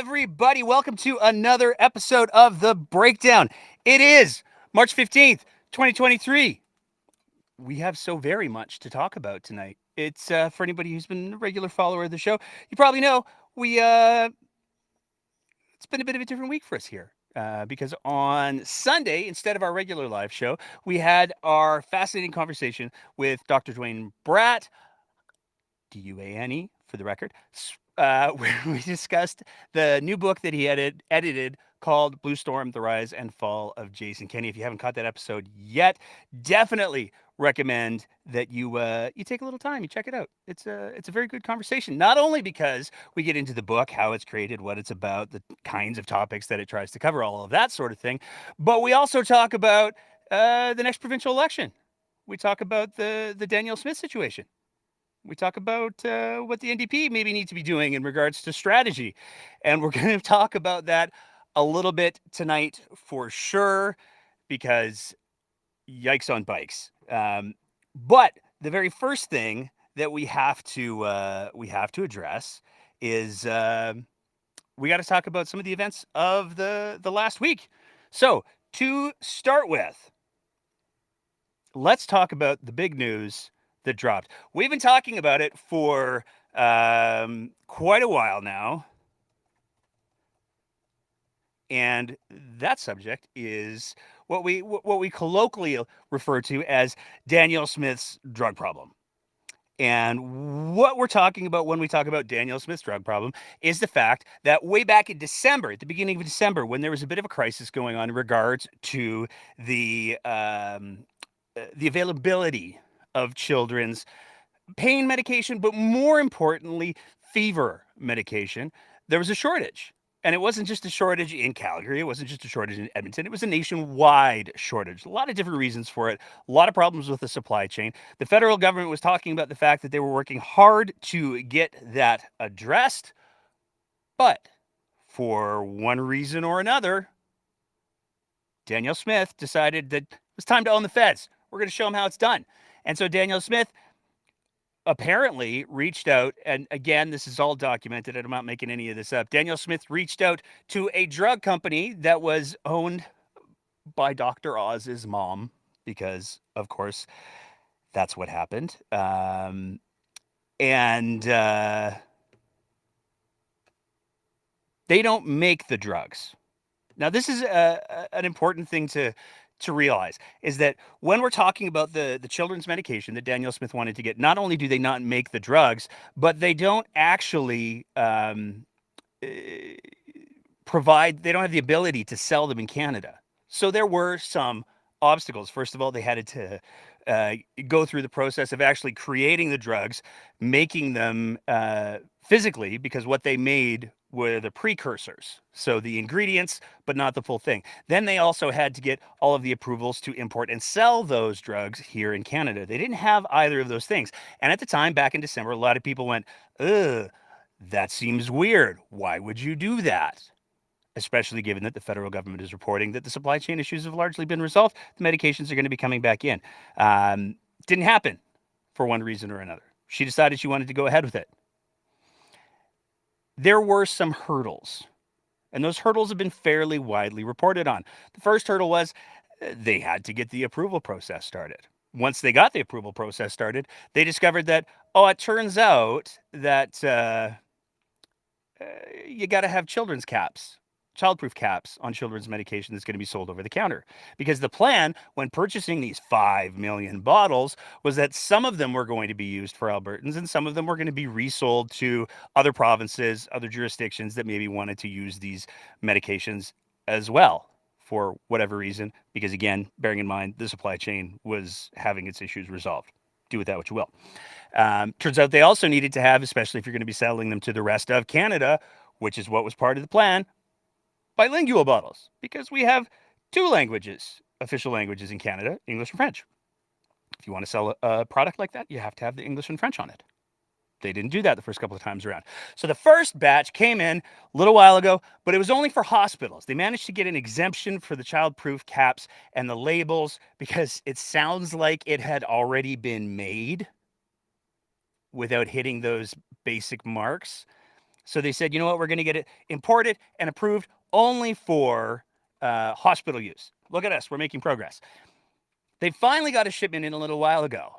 everybody. Welcome to another episode of The Breakdown. It is March 15th, 2023. We have so very much to talk about tonight. It's for anybody who's been a regular follower of the show, you probably know we it's been a bit of a different week for us here. Because on Sunday, instead of our regular live show, we had our fascinating conversation with Dr. Dwayne Bratt, Duane for the record, where we discussed the new book that he edited called Blue Storm: The Rise and Fall of Jason Kenney. If you haven't caught that episode yet, definitely recommend that you take a little time, you check it out. It's a very good conversation. Not only because we get into the book, how it's created, what it's about, the kinds of topics that it tries to cover, all of that sort of thing, but we also talk about the next provincial election. We talk about the Danielle Smith situation. We talk about what the NDP maybe need to be doing in regards to strategy. And we're going to talk about that a little bit tonight for sure, because yikes on bikes. But the very first thing that we have to address is we got to talk about some of the events of the last week. So to start with, let's talk about the big news that dropped. We've been talking about it for quite a while now. And that subject is what we colloquially refer to as Danielle Smith's drug problem. And what we're talking about when we talk about Danielle Smith's drug problem is the fact that way back in December, at the beginning of December, when there was a bit of a crisis going on in regards to the availability of children's pain medication, but more importantly, fever medication, there was a shortage. And it wasn't just a shortage in Calgary. It wasn't just a shortage in Edmonton. It was a nationwide shortage. A lot of different reasons for it. A lot of problems with the supply chain. The federal government was talking about the fact that they were working hard to get that addressed. But for one reason or another, Danielle Smith decided that it was time to own the feds. We're going to show them how it's done. And so Danielle Smith apparently reached out, and again, this is all documented, and I'm not making any of this up. Danielle Smith reached out to a drug company that was owned by Dr. Oz's mom, because, of course, that's what happened. And they don't make the drugs. Now, this is an important thing to realize, is that when we're talking about the children's medication that Danielle Smith wanted to get, not only do they not make the drugs, but they don't actually provide, they don't have the ability to sell them in Canada. So there were some obstacles. First of all, they had to go through the process of actually creating the drugs, making them physically, because what they made were the precursors. So the ingredients, but not the full thing. Then they also had to get all of the approvals to import and sell those drugs here in Canada. They didn't have either of those things. And at the time, back in December, a lot of people went, ugh, that seems weird. Why would you do that? Especially given that the federal government is reporting that the supply chain issues have largely been resolved. The medications are going to be coming back in. Didn't happen for one reason or another. She decided she wanted to go ahead with it. There were some hurdles, and those hurdles have been fairly widely reported on. The first hurdle was they had to get the approval process started. Once they got the approval process started, they discovered that, it turns out that you got to have children's caps, childproof caps on children's medication that's going to be sold over the counter. Because the plan when purchasing these 5 million bottles was that some of them were going to be used for Albertans and some of them were going to be resold to other provinces, other jurisdictions that maybe wanted to use these medications as well for whatever reason. Because again, bearing in mind, the supply chain was having its issues resolved. Do with that what you will. Turns out they also needed to have, especially if you're going to be selling them to the rest of Canada, which is what was part of the plan, bilingual bottles, because we have two languages, official languages in Canada, English and French. If you want to sell a product like that, you have to have the English and French on it. They didn't do that the first couple of times around. So the first batch came in a little while ago, but it was only for hospitals. They managed to get an exemption for the childproof caps and the labels because it sounds like it had already been made without hitting those basic marks. So they said, you know what, we're going to get it imported and approved only for hospital use. Look at us, we're making progress. They finally got a shipment in a little while ago.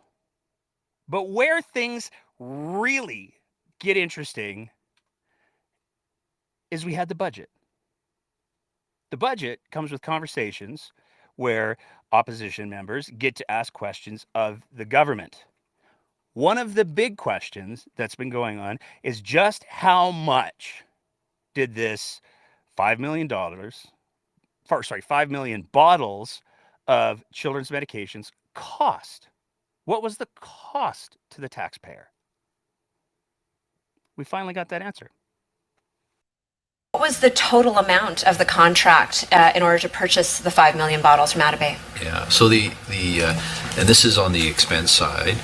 But where things really get interesting is we had the budget. The budget comes with conversations where opposition members get to ask questions of the government. One of the big questions that's been going on is just how much did this $5 million, 5 million bottles of children's medications cost? What was the cost to the taxpayer? We finally got that answer. What was the total amount of the contract in order to purchase the 5 million bottles from Atabay? Yeah, so and this is on the expense side.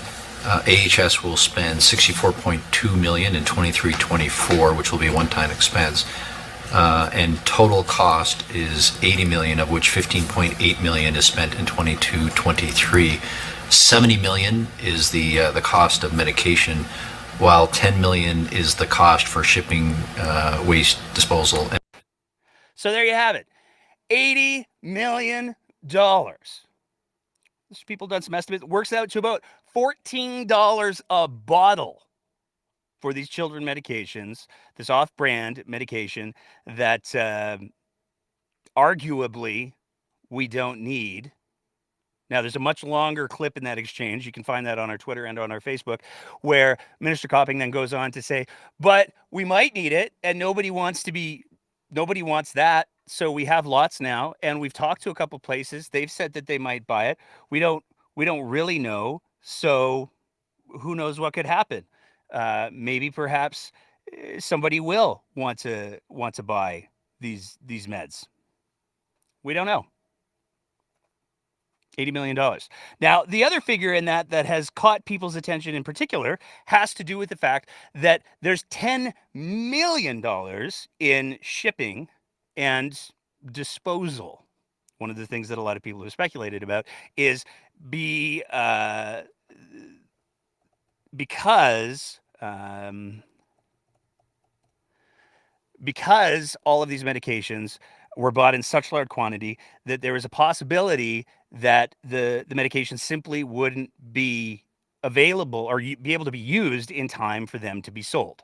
AHS will spend $64.2 million in 23-24, which will be a one-time expense. And total cost is $80 million, of which $15.8 million is spent in 22-23. $70 million is the cost of medication, while $10 million is the cost for shipping, waste disposal. So there you have it, $80 million. People done some estimates. It works out to about $14 a bottle for these children medications, this off-brand medication that arguably we don't need. Now, there's a much longer clip in that exchange. You can find that on our Twitter and on our Facebook, where Minister Copping then goes on to say, but we might need it, and nobody wants that. So we have lots now, and we've talked to a couple places. They've said that they might buy it. We don't really know. So who knows what could happen? Maybe perhaps somebody will want to buy these meds. We don't know. $80 million. Now, the other figure in that has caught people's attention in particular has to do with the fact that there's $10 million in shipping and disposal. One of the things that a lot of people have speculated about is because all of these medications were bought in such large quantity that there was a possibility that the medication simply wouldn't be available or be able to be used in time for them to be sold.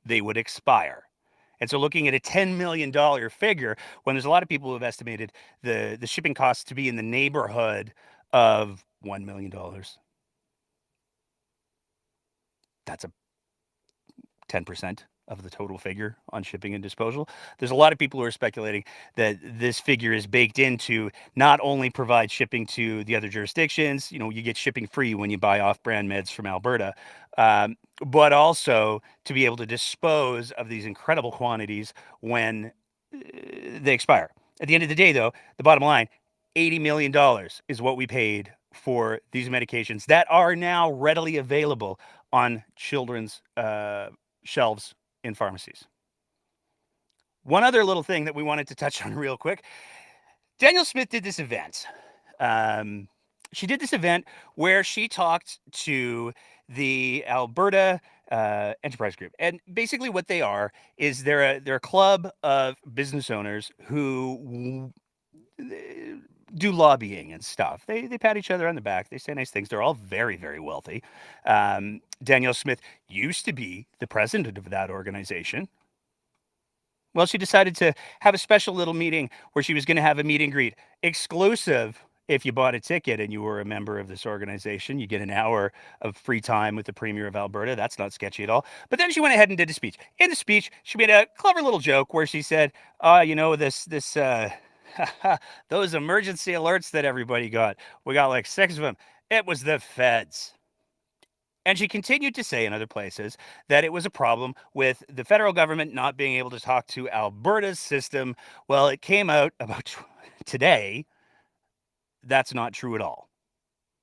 They would expire. And so looking at a $10 million figure, when there's a lot of people who have estimated the shipping costs to be in the neighborhood of $1 million, that's a 10% of the total figure on shipping and disposal. There's a lot of people who are speculating that this figure is baked into not only provide shipping to the other jurisdictions, you get shipping free when you buy off-brand meds from Alberta, but also to be able to dispose of these incredible quantities when they expire. At the end of the day, though, the bottom line, $80 million is what we paid for these medications that are now readily available on children's shelves in pharmacies. One other little thing that we wanted to touch on real quick. Danielle Smith did this event. She did this event where she talked to the Alberta Enterprise Group. And basically what they are is they're a club of business owners who do lobbying and stuff. They pat each other on the back. They say nice things. They're all very, very wealthy. Danielle Smith used to be the president of that organization. Well, she decided to have a special little meeting where she was going to have a meet and greet exclusive. If you bought a ticket and you were a member of this organization, you get an hour of free time with the Premier of Alberta. That's not sketchy at all. But then she went ahead and did a speech. In the speech, she made a clever little joke where she said, those emergency alerts that everybody got, we got like 6 of them. It was the feds. And she continued to say in other places that it was a problem with the federal government not being able to talk to Alberta's system. Well, it came out about today. That's not true at all.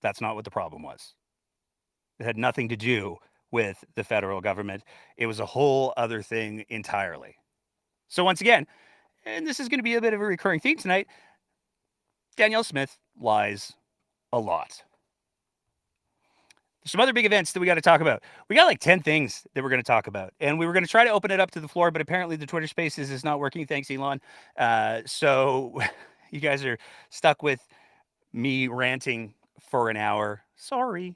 That's not what the problem was. It had nothing to do with the federal government. It was a whole other thing entirely. So once again, and this is going to be a bit of a recurring theme tonight, Danielle Smith lies a lot. There's some other big events that we got to talk about. We got like 10 things that we're going to talk about. And we were going to try to open it up to the floor, but apparently the Twitter Spaces is not working. Thanks, Elon. So you guys are stuck with me ranting for an hour. Sorry.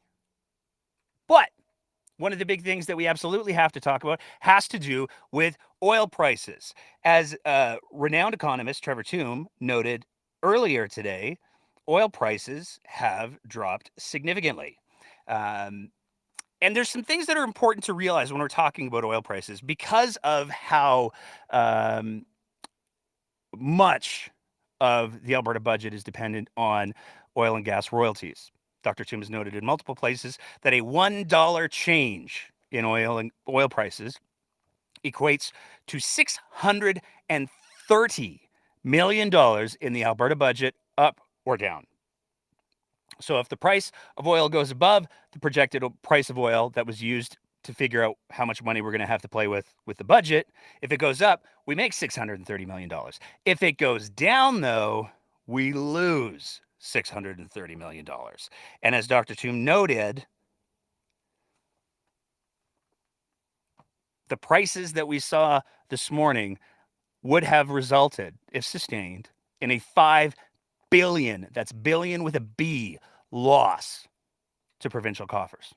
But one of the big things that we absolutely have to talk about has to do with oil prices. As renowned economist Trevor Tombe noted earlier today, oil prices have dropped significantly. Um, and there's some things that are important to realize when we're talking about oil prices because of how much of the Alberta budget is dependent on oil and gas royalties. Dr. Tombe has noted in multiple places that a $1 change in oil prices equates to $630 million in the Alberta budget, up or down. So if the price of oil goes above the projected price of oil that was used to figure out how much money we're going to have to play with the budget, if it goes up, we make $630 million. If it goes down, though, we lose $630 million. And as Dr. Tombe noted, the prices that we saw this morning would have resulted, if sustained, in a $5 billion, that's billion with a B, loss to provincial coffers.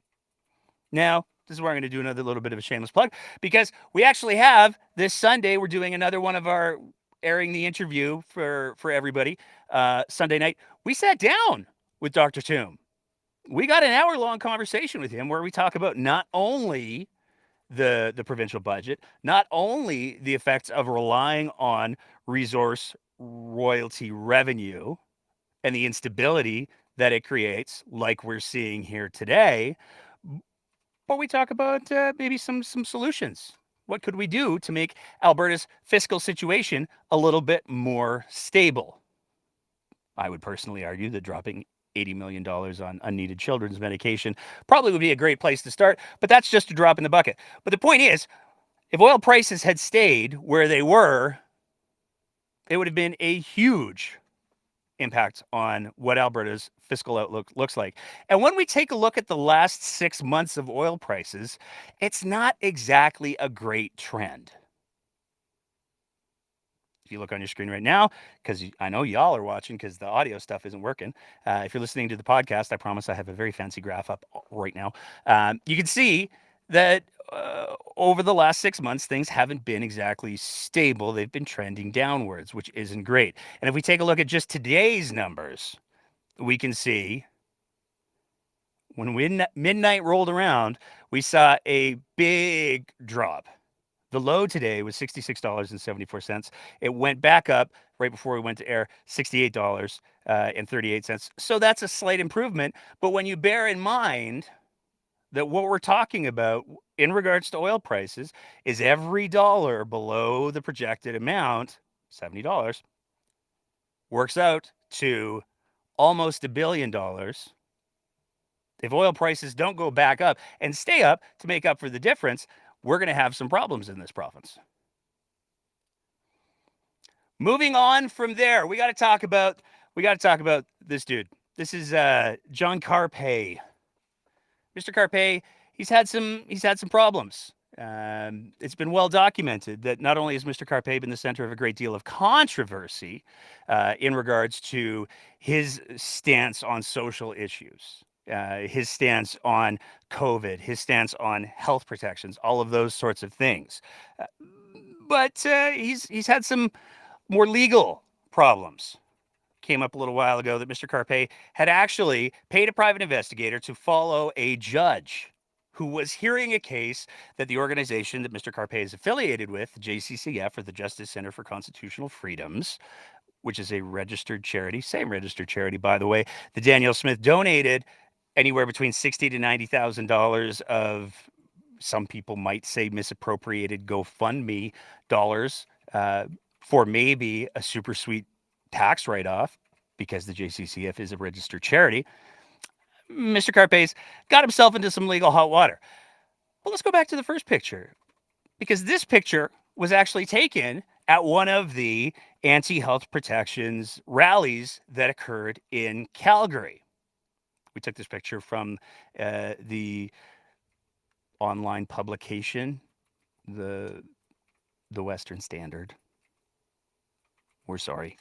Now, this is where I'm going to do another little bit of a shameless plug, because we actually have this Sunday, we're doing another one of our airing the interview for everybody. Sunday night, we sat down with Dr. Tombe. We got an hour-long conversation with him where we talk about not only the provincial budget, not only the effects of relying on resource royalty revenue and the instability that it creates, like we're seeing here today, but we talk about maybe some solutions. What could we do to make Alberta's fiscal situation a little bit more stable? I would personally argue that dropping $80 million on unneeded children's medication probably would be a great place to start, but that's just a drop in the bucket. But the point is, if oil prices had stayed where they were, it would have been a huge impact on what Alberta's fiscal outlook looks like. And when we take a look at the last 6 months of oil prices, it's not exactly a great trend. If you look on your screen right now, because I know y'all are watching because the audio stuff isn't working. If you're listening to the podcast, I promise I have a very fancy graph up right now. You can see that over the last 6 months, things haven't been exactly stable. They've been trending downwards, which isn't great. And if we take a look at just today's numbers, we can see when midnight rolled around, we saw a big drop. The low today was $66.74. It went back up right before we went to air, $68.38. So that's a slight improvement. But when you bear in mind that what we're talking about in regards to oil prices is every dollar below the projected amount, $70, works out to almost $1 billion. If oil prices don't go back up and stay up to make up for the difference, we're going to have some problems in this province. Moving on from there, we got to talk about this dude. This is John Carpay. Mr. Carpay, he's had some problems. It's been well documented that not only has Mr. Carpay been the center of a great deal of controversy in regards to his stance on social issues, his stance on COVID, his stance on health protections, all of those sorts of things. But he's had some more legal problems. Came up a little while ago that Mr. Carpay had actually paid a private investigator to follow a judge who was hearing a case that the organization that Mr. Carpay is affiliated with, JCCF, or the Justice Center for Constitutional Freedoms, which is a registered charity, same registered charity, by the way, that Danielle Smith donated anywhere between $60,000 to $90,000 of, some people might say, misappropriated GoFundMe dollars for maybe a super sweet tax write-off, because the JCCF is a registered charity. Mr. Carpay's got himself into some legal hot water. But let's go back to the first picture, because this picture was actually taken at one of the anti-health protections rallies that occurred in Calgary. We took this picture from the online publication, the the Western Standard. We're sorry.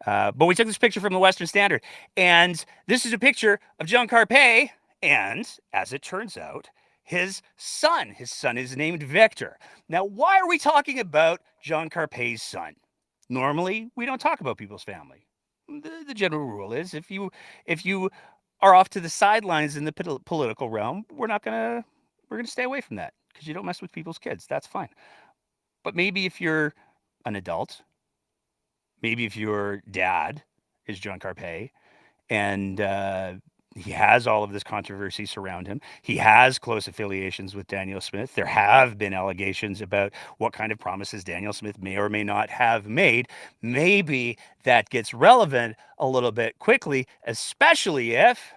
But we took this picture from the Western Standard, and this is a picture of John Carpe, and as it turns out, his son. His son is named Victor. Now, why are we talking about John Carpe's son? Normally, we don't talk about people's family. The general rule is if you are off to the sidelines in the political realm, we're gonna stay away from that because you don't mess with people's kids. That's fine. But maybe if you're an adult, maybe if your dad is John Carpe and he has all of this controversy surround him, he has close affiliations with Danielle Smith. There have been allegations about what kind of promises Danielle Smith may or may not have made. Maybe that gets relevant a little bit quickly, especially if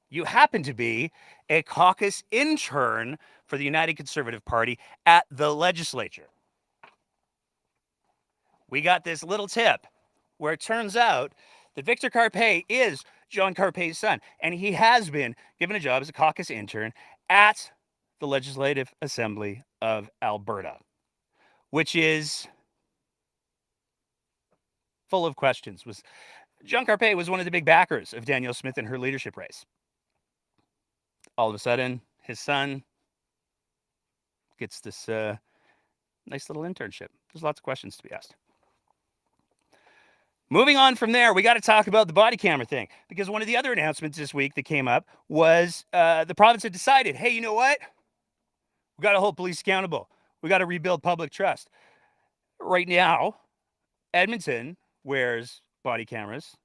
you happen to be a caucus intern for the United Conservative Party at the legislature. We got this little tip where it turns out that Victor Carpe is John Carpe's son, and he has been given a job as a caucus intern at the Legislative Assembly of Alberta, which is full of questions. John Carpe was one of the big backers of Danielle Smith in her leadership race. All of a sudden, his son gets this nice little internship. There's lots of questions to be asked. Moving on from there, we got to talk about the body camera thing, because one of the other announcements this week that came up was the province had decided, hey, you know what? We got to hold police accountable. We got to rebuild public trust. Right now, Edmonton wears body cameras.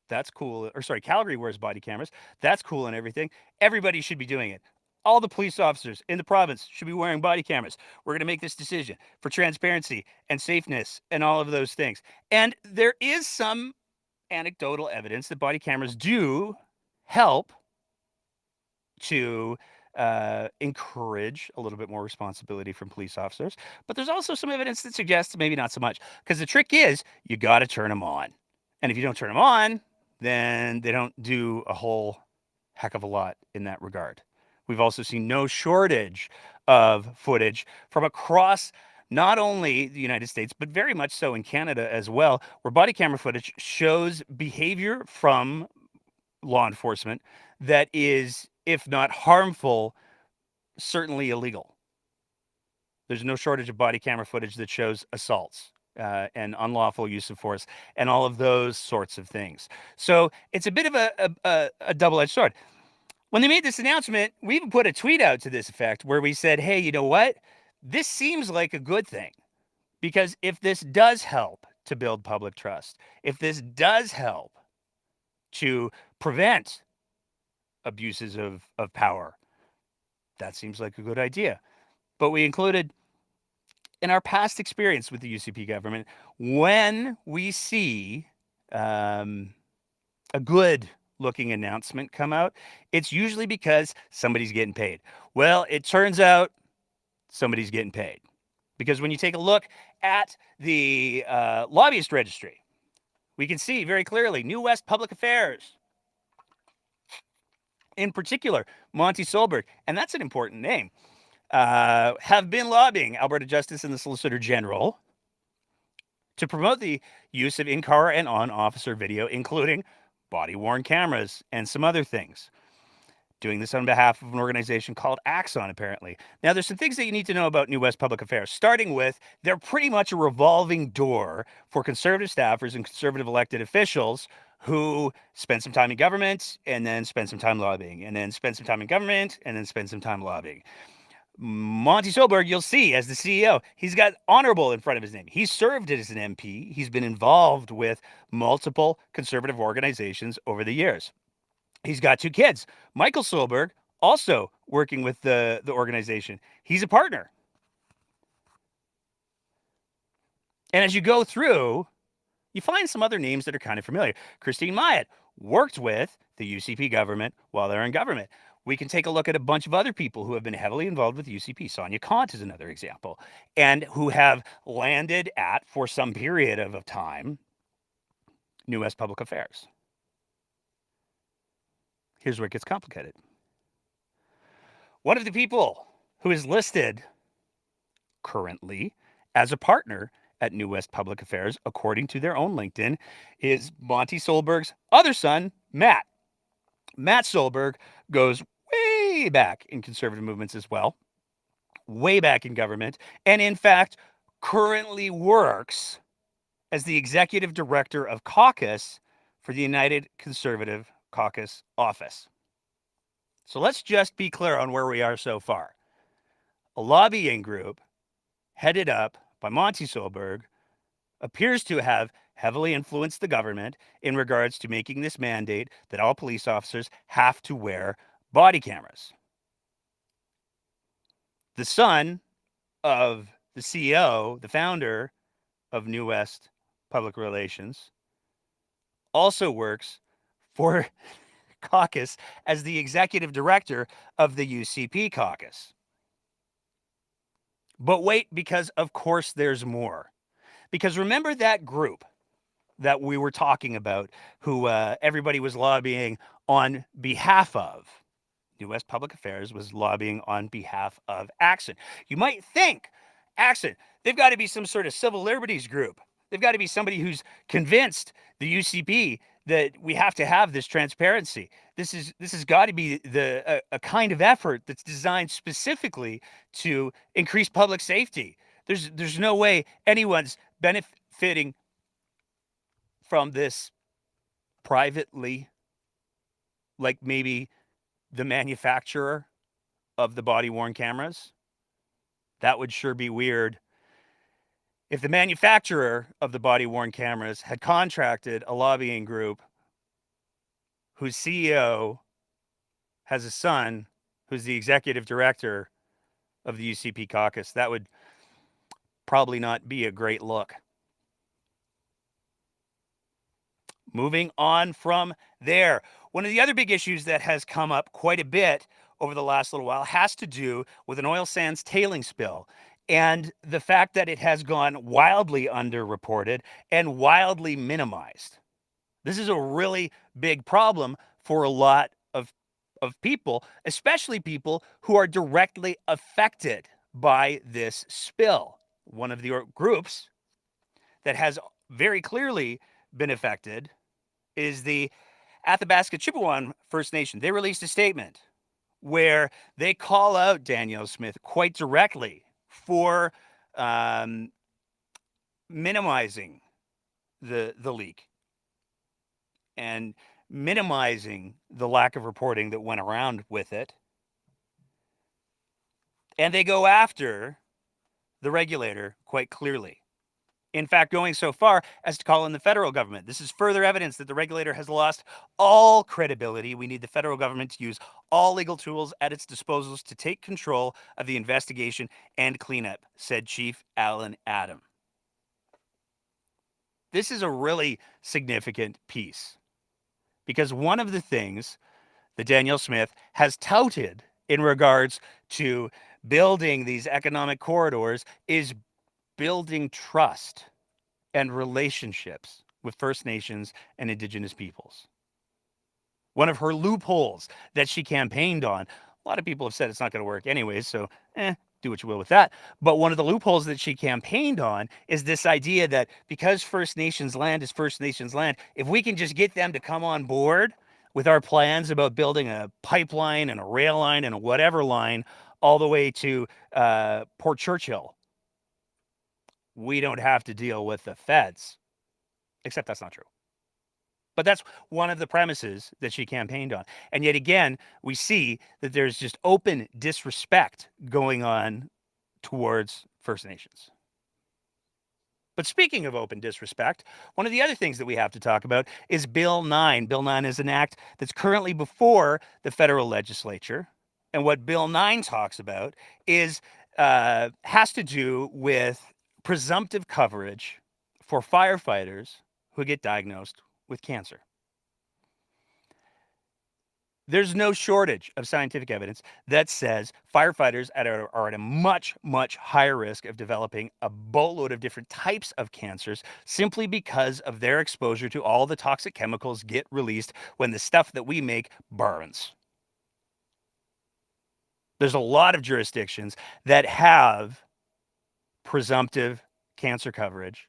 That's cool. Or sorry, Calgary wears body cameras. That's cool and everything. Everybody should be doing it. All the police officers in the province should be wearing body cameras. We're going to make this decision for transparency and safeness and all of those things. And there is some anecdotal evidence that body cameras do help to encourage a little bit more responsibility from police officers. But there's also some evidence that suggests maybe not so much. Because the trick is you got to turn them on. And if you don't turn them on, then they don't do a whole heck of a lot in that regard. We've also seen no shortage of footage from across not only the United States, but very much so in Canada as well, where body camera footage shows behavior from law enforcement that is, if not harmful, certainly illegal. There's no shortage of body camera footage that shows assaults and unlawful use of force and all of those sorts of things. So it's a bit of a double-edged sword. When they made this announcement, we even put a tweet out to this effect where we said, hey, you know what? This seems like a good thing, because if this does help to build public trust, if this does help to prevent abuses of power, that seems like a good idea. But we included, in our past experience with the UCP government, when we see a good looking announcement come out, it's usually because somebody's getting paid. Well, it turns out somebody's getting paid, because when you take a look at the lobbyist registry, we can see very clearly New West Public Affairs, in particular Monty Solberg, and that's an important name, have been lobbying Alberta Justice and the Solicitor General to promote the use of in-car and on-officer video, including body-worn cameras and some other things. Doing this on behalf of an organization called Axon, apparently. Now, there's some things that you need to know about New West Public Affairs, starting with they're pretty much a revolving door for Conservative staffers and Conservative elected officials who spend some time in government and then spend some time lobbying, and then spend some time in government and then spend some time lobbying. Monty Solberg, you'll see, as the CEO, he's got honorable in front of his name. He's served as an MP. He's been involved with multiple conservative organizations over the years. He's got 2 kids. Michael Solberg, also working with the organization. He's a partner. And as you go through, you find some other names that are kind of familiar. Christine Myatt worked with the UCP government while they're in government. We can take a look at a bunch of other people who have been heavily involved with UCP. Sonia Kant is another example, and who have landed at, for some period of time, New West Public Affairs. Here's where it gets complicated. One of the people who is listed currently as a partner at New West Public Affairs, according to their own LinkedIn, is Monty Solberg's other son, Matt. Matt Solberg goes way back in conservative movements as well, way back in government, and in fact, currently works as the executive director of caucus for the United Conservative Caucus office. So let's just be clear on where we are so far. A lobbying group headed up by Monty Solberg appears to have heavily influenced the government in regards to making this mandate that all police officers have to wear body cameras. The son of the CEO, the founder of New West Public Relations, also works for caucus as the executive director of the UCP caucus. But wait, because of course there's more. Because remember that group that we were talking about who everybody was lobbying on behalf of? U.S. Public Affairs was lobbying on behalf of Axon. You might think, Axon, they've got to be some sort of civil liberties group. They've got to be somebody who's convinced the UCP that we have to have this transparency. This has got to be a kind of effort that's designed specifically to increase public safety. There's no way anyone's benefiting from this privately, like maybe the manufacturer of the body-worn cameras. That would sure be weird. If the manufacturer of the body-worn cameras had contracted a lobbying group whose CEO has a son who's the executive director of the UCP caucus, that would probably not be a great look. Moving on from there, one of the other big issues that has come up quite a bit over the last little while has to do with an oil sands tailing spill and the fact that it has gone wildly underreported and wildly minimized. This is a really big problem for a lot of people, especially people who are directly affected by this spill. One of the groups that has very clearly been affected is the Athabasca Chippewa First Nation. They released a statement where they call out Danielle Smith quite directly for minimizing the leak and minimizing the lack of reporting that went around with it. And they go after the regulator quite clearly. In fact, going so far as to call in the federal government. This is further evidence that the regulator has lost all credibility. We need the federal government to use all legal tools at its disposal to take control of the investigation and cleanup, said Chief Alan Adam. This is a really significant piece because one of the things that Danielle Smith has touted in regards to building these economic corridors is building trust and relationships with First Nations and Indigenous peoples. One of her loopholes that she campaigned on, a lot of people have said it's not going to work anyways, so do what you will with that. But one of the loopholes that she campaigned on is this idea that because First Nations land is First Nations land, if we can just get them to come on board with our plans about building a pipeline and a rail line and a whatever line all the way to Port Churchill, we don't have to deal with the feds. Except that's not true. But that's one of the premises that she campaigned on. And yet again, we see that there's just open disrespect going on towards First Nations. But speaking of open disrespect, one of the other things that we have to talk about is Bill 9. Bill 9 is an act that's currently before the federal legislature. And what Bill 9 talks about is has to do with presumptive coverage for firefighters who get diagnosed with cancer. There's no shortage of scientific evidence that says firefighters are at a much, much higher risk of developing a boatload of different types of cancers simply because of their exposure to all the toxic chemicals get released when the stuff that we make burns. There's a lot of jurisdictions that have presumptive cancer coverage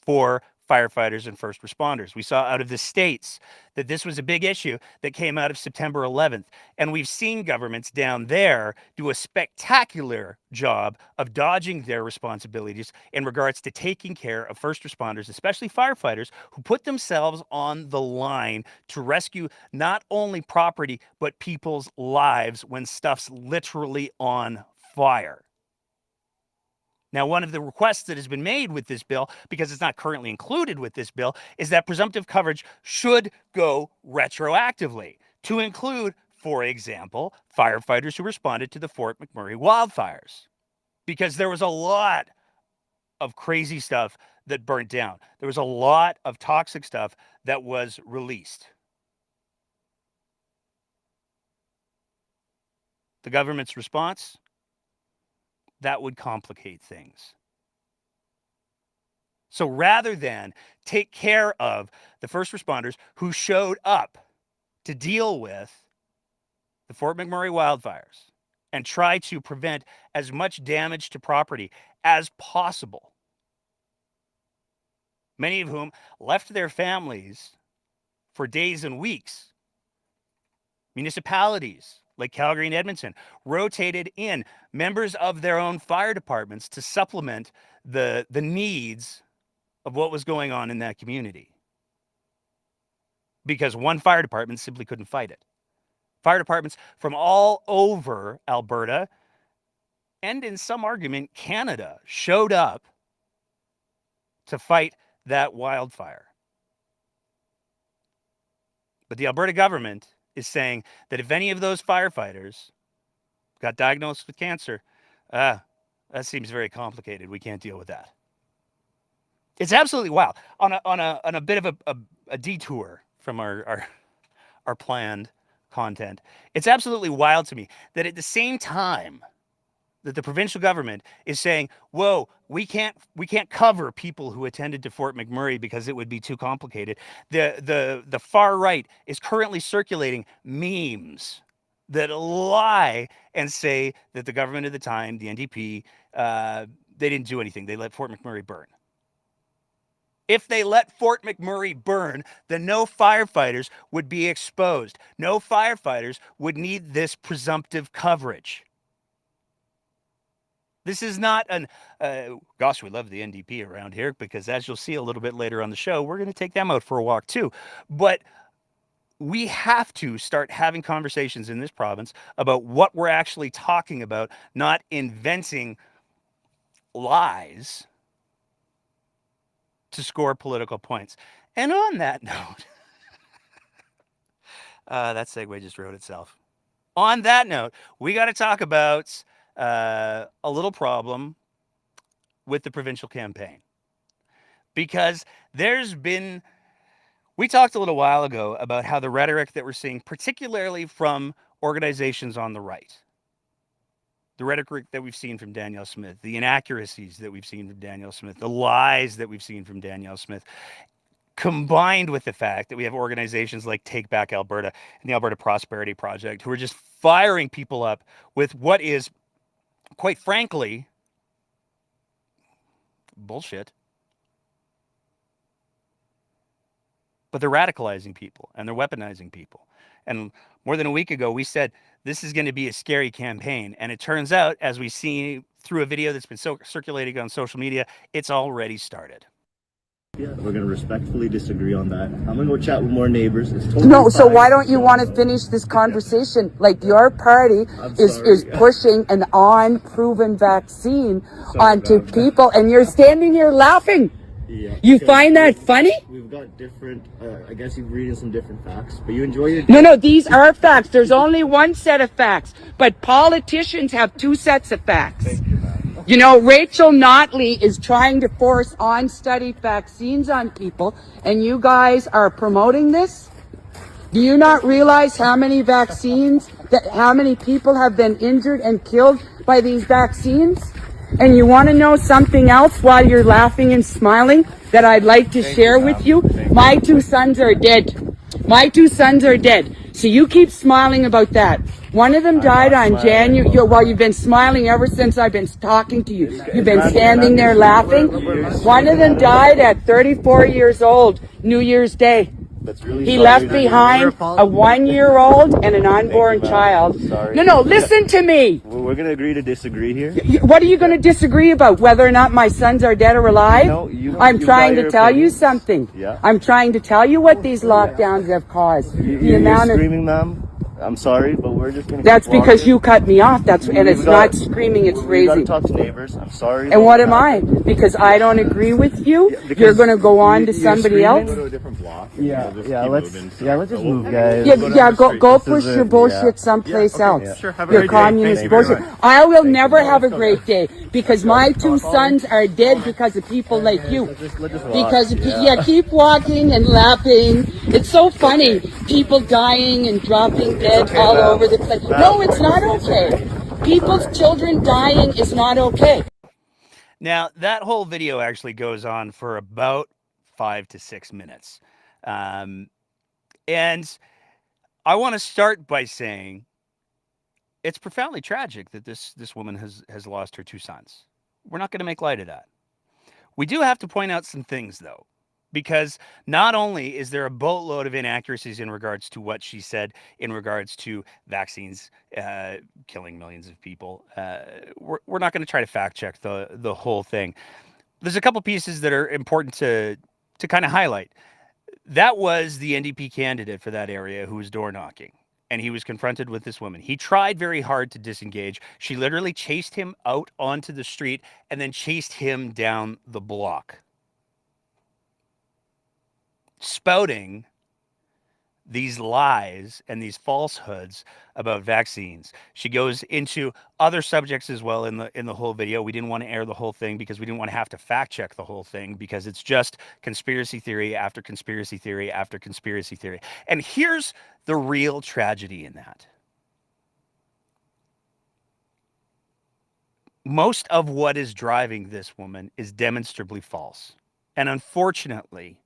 for firefighters and first responders. We saw out of the states that this was a big issue that came out of September 11th. And we've seen governments down there do a spectacular job of dodging their responsibilities in regards to taking care of first responders, especially firefighters, who put themselves on the line to rescue not only property, but people's lives when stuff's literally on fire. Now, one of the requests that has been made with this bill, because it's not currently included with this bill, is that presumptive coverage should go retroactively to include, for example, firefighters who responded to the Fort McMurray wildfires. Because there was a lot of crazy stuff that burnt down. There was a lot of toxic stuff that was released. The government's response? That would complicate things. So rather than take care of the first responders who showed up to deal with the Fort McMurray wildfires and try to prevent as much damage to property as possible, many of whom left their families for days and weeks, municipalities like Calgary and Edmonton rotated in members of their own fire departments to supplement the needs of what was going on in that community. Because one fire department simply couldn't fight it. Fire departments from all over Alberta and, in some argument, Canada showed up to fight that wildfire. But the Alberta government is saying that if any of those firefighters got diagnosed with cancer, that seems very complicated. We can't deal with that. It's absolutely wild. On a bit of a detour from our planned content, it's absolutely wild to me that at the same time that the provincial government is saying, whoa, we can't cover people who attended to Fort McMurray because it would be too complicated. The far right is currently circulating memes that lie and say that the government at the time, the NDP, they didn't do anything. They let Fort McMurray burn. If they let Fort McMurray burn, then no firefighters would be exposed. No firefighters would need this presumptive coverage. This is not gosh, we love the NDP around here because, as you'll see a little bit later on the show, we're going to take them out for a walk too. But we have to start having conversations in this province about what we're actually talking about, not inventing lies to score political points. And on that note, that segue just wrote itself. On that note, we got to talk about a little problem with the provincial campaign, because we talked a little while ago about how the rhetoric that we're seeing, particularly from organizations on the right, the rhetoric that we've seen from Danielle Smith, the inaccuracies that we've seen from Danielle Smith, the lies that we've seen from Danielle Smith, combined with the fact that we have organizations like Take Back Alberta and the Alberta Prosperity Project, who are just firing people up with what is, quite frankly, bullshit. But they're radicalizing people and they're weaponizing people. And more than a week ago, we said this is going to be a scary campaign. And it turns out, as we see through a video that's been circulating on social media, it's already started. Yeah, we're going to respectfully disagree on that. I'm going to go chat with more neighbors. It's totally No, so fine. why don't you want to finish this conversation? Like, your party is pushing an unproven vaccine onto people, and you're standing here laughing. Yeah, you find that funny? We've got different, I guess you're reading some different facts, but you enjoy your... No, these are facts. There's only one set of facts, but politicians have two sets of facts. Thank you, man. You know, Rachel Notley is trying to force on-study vaccines on people, and you guys are promoting this? Do you not realize how many vaccines, how many people have been injured and killed by these vaccines? And you want to know something else while you're laughing and smiling that I'd like to share with you? My two sons are dead. My two sons are dead. So you keep smiling about that. One of them died on January. Well, you've been smiling ever since I've been talking to you. You've been standing there laughing. One of them died at 34 years old, New Year's Day. He left behind a 1-year-old and an unborn child. No, listen to me. We're going to agree to disagree here. What are you going to disagree about? Whether or not my sons are dead or alive? I'm trying to tell you something. I'm trying to tell you what these lockdowns have caused. You're screaming, ma'am. I'm sorry, but we're just going to. That's because you cut me off. And it's not screaming, it's raising. We got to talk to neighbors. I'm sorry. And what am I? Because I don't agree with you. You're going to go on to somebody else. Go to a different block. Let's just move, guys. Go push your bullshit someplace else. Your communist bullshit. I will never have a great day because my two sons are dead because of people like you. Because keep walking and laughing. It's so funny. People dying and dropping dead all over the place. No, it's not okay. People's children dying is not okay. Now, that whole video actually goes on for about 5 to 6 minutes. And I want to start by saying it's profoundly tragic that this woman has lost her two sons. We're not going to make light of that. We do have to point out some things, though, because not only is there a boatload of inaccuracies in regards to what she said in regards to vaccines killing millions of people, we're not going to try to fact check the whole thing. There's a couple pieces that are important to kind of highlight. That was the NDP candidate for that area who was door knocking, and he was confronted with this woman. He tried very hard to disengage. She literally chased him out onto the street and then chased him down the block, spouting these lies and these falsehoods about vaccines. She goes into other subjects as well in the whole video. We didn't want to air the whole thing because we didn't want to have to fact check the whole thing because it's just conspiracy theory after conspiracy theory after conspiracy theory. And here's the real tragedy in that. Most of what is driving this woman is demonstrably false. And unfortunately,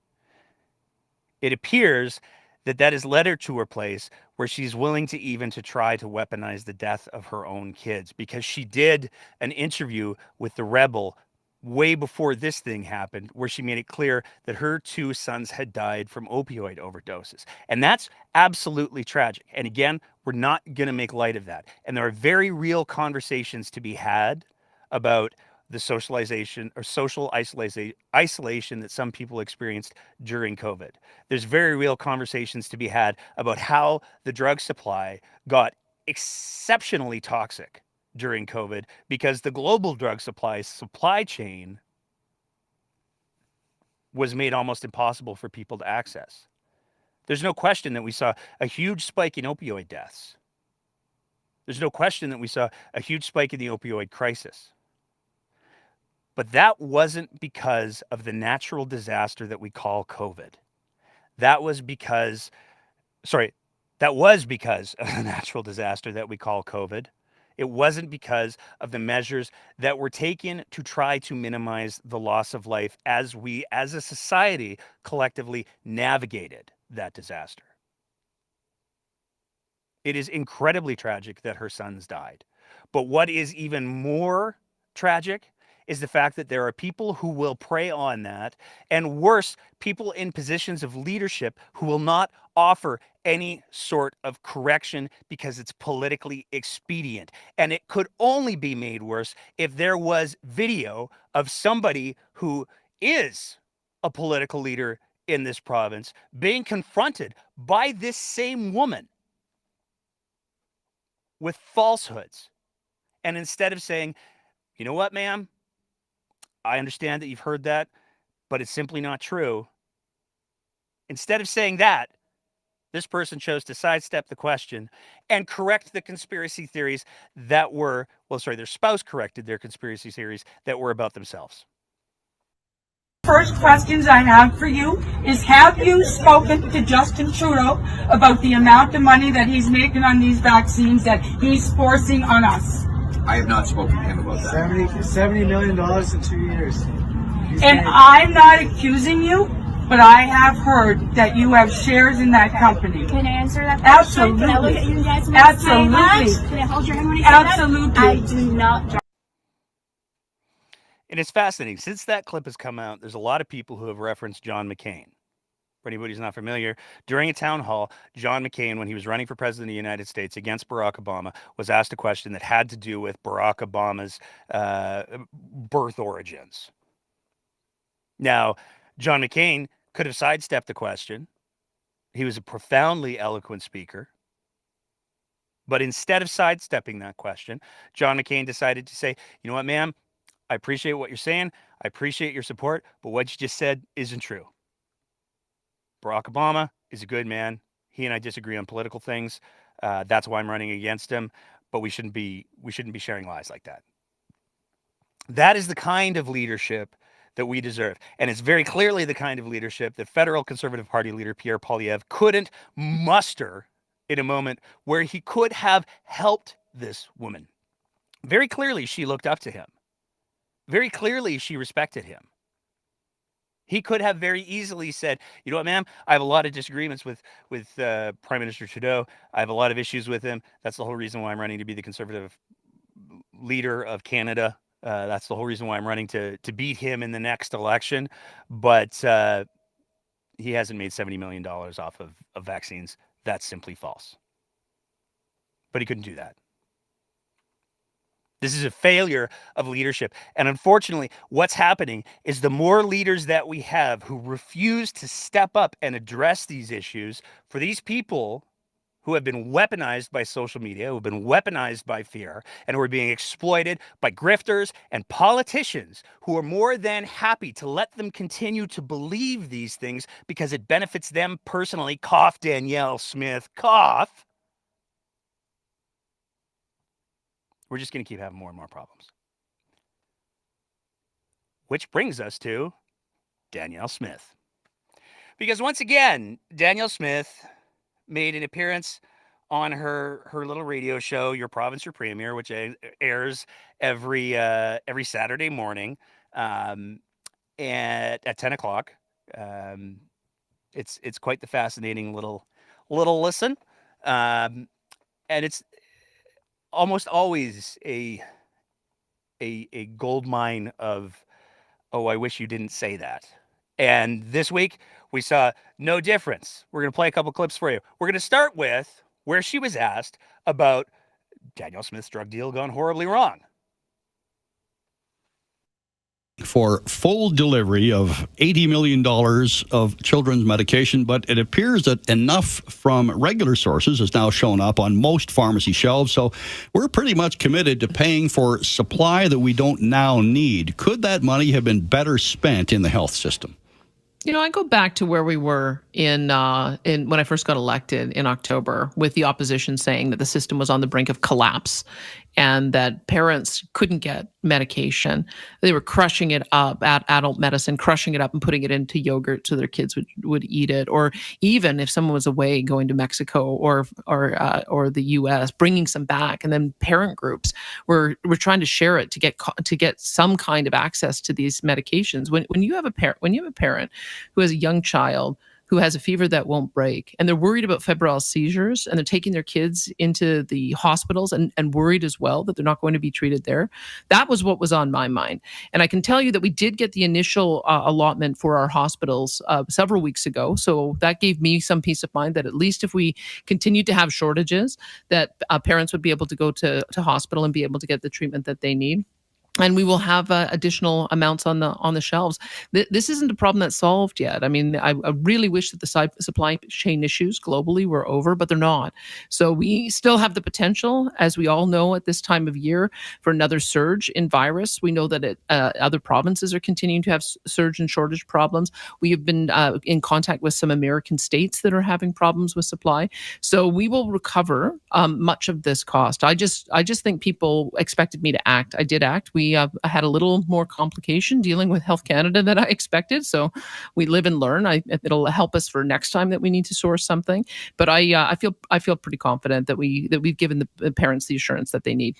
it appears that has led her to a place where she's willing to even to try to weaponize the death of her own kids, because she did an interview with the Rebel way before this thing happened where she made it clear that her two sons had died from opioid overdoses. And that's absolutely tragic. And again, we're not going to make light of that. And there are very real conversations to be had about the socialization or social isolation that some people experienced during COVID. There's very real conversations to be had about how the drug supply got exceptionally toxic during COVID because the global drug supply chain was made almost impossible for people to access. There's no question that we saw a huge spike in opioid deaths. There's no question that we saw a huge spike in the opioid crisis. But that wasn't because of the natural disaster that we call COVID. That was because of the natural disaster that we call COVID. It wasn't because of the measures that were taken to try to minimize the loss of life as we, as a society, collectively navigated that disaster. It is incredibly tragic that her sons died. But what is even more tragic is the fact that there are people who will prey on that, and worse, people in positions of leadership who will not offer any sort of correction because it's politically expedient. And it could only be made worse if there was video of somebody who is a political leader in this province being confronted by this same woman with falsehoods. And instead of saying, you know what, ma'am? I understand that you've heard that, but it's simply not true. Instead of saying that, this person chose to sidestep the question and correct the conspiracy theories that were, their spouse corrected their conspiracy theories that were about themselves. First questions I have for you is, have you spoken to Justin Trudeau about the amount of money that he's making on these vaccines that he's forcing on us? I have not spoken to him about that. $70 million in 2 years. And I'm not accusing you, but I have heard that you have shares in that company. Can I answer that question? Absolutely. Can I look at you guys and Absolutely. say that? Can I hold your hand when you say Absolutely. that? I do not. And it's fascinating. Since that clip has come out, there's a lot of people who have referenced John McCain. For anybody who's not familiar, during a town hall, John McCain, when he was running for president of the United States against Barack Obama, was asked a question that had to do with Barack Obama's birth origins. Now, John McCain could have sidestepped the question. He was a profoundly eloquent speaker. But instead of sidestepping that question, John McCain decided to say, you know what, ma'am? I appreciate what you're saying. I appreciate your support, but what you just said isn't true. Barack Obama is a good man. He and I disagree on political things. That's why I'm running against him. But we shouldn't be sharing lies like that. That is the kind of leadership that we deserve. And it's very clearly the kind of leadership that federal Conservative Party leader Pierre Poilievre couldn't muster in a moment where he could have helped this woman. Very clearly, she looked up to him. Very clearly, she respected him. He could have very easily said, you know what, ma'am, I have a lot of disagreements with Prime Minister Trudeau. I have a lot of issues with him. That's the whole reason why I'm running to be the Conservative leader of Canada. That's the whole reason why I'm running to beat him in the next election. But he hasn't made $70 million off of vaccines. That's simply false. But he couldn't do that. This is a failure of leadership. And unfortunately, what's happening is the more leaders that we have who refuse to step up and address these issues, for these people who have been weaponized by social media, who have been weaponized by fear, and who are being exploited by grifters and politicians who are more than happy to let them continue to believe these things because it benefits them personally. Cough, Danielle Smith, cough. We're just going to keep having more and more problems. Which brings us to Danielle Smith. Because once again, Danielle Smith made an appearance on her little radio show, Your Province, Your Premier, which airs every Saturday morning at 10 o'clock. It's quite the fascinating little listen. And it's almost always a gold mine of, oh, I wish you didn't say that. And this week, we saw no difference. We're going to play a couple clips for you. We're going to start with where she was asked about Danielle Smith's drug deal gone horribly wrong. For full delivery of $80 million of children's medication, but it appears that enough from regular sources has now shown up on most pharmacy shelves, so we're pretty much committed to paying for supply that we don't now need. Could that money have been better spent in the health system? You know, I go back to where we were in when I first got elected in October, with the opposition saying that the system was on the brink of collapse and that parents couldn't get medication. They were crushing it up at adult medicine, crushing it up and putting it into yogurt so their kids would eat it. Or even if someone was away going to Mexico or the U.S., bringing some back, and then parent groups were trying to share it to get some kind of access to these medications. When you have a parent who has a young child who has a fever that won't break, and they're worried about febrile seizures, and they're taking their kids into the hospitals and worried as well that they're not going to be treated there. That was what was on my mind. And I can tell you that we did get the initial allotment for our hospitals several weeks ago. So that gave me some peace of mind that at least if we continued to have shortages, that parents would be able to go to hospital and be able to get the treatment that they need. And we will have additional amounts on the shelves. This isn't a problem that's solved yet. I mean, I really wish that the supply chain issues globally were over, but they're not. So we still have the potential, as we all know at this time of year, for another surge in virus. We know that other provinces are continuing to have surge and shortage problems. We have been in contact with some American states that are having problems with supply. So we will recover much of this cost. I just think people expected me to act. I did act. We I had a little more complication dealing with Health Canada than I expected. So we live and learn. It'll help us for next time that we need to source something. But I feel pretty confident that we've given the parents the assurance that they need.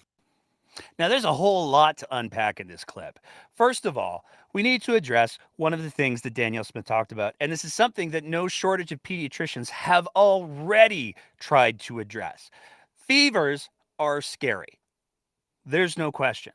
Now, there's a whole lot to unpack in this clip. First of all, we need to address one of the things that Danielle Smith talked about, and this is something that no shortage of pediatricians have already tried to address. Fevers are scary. There's no question.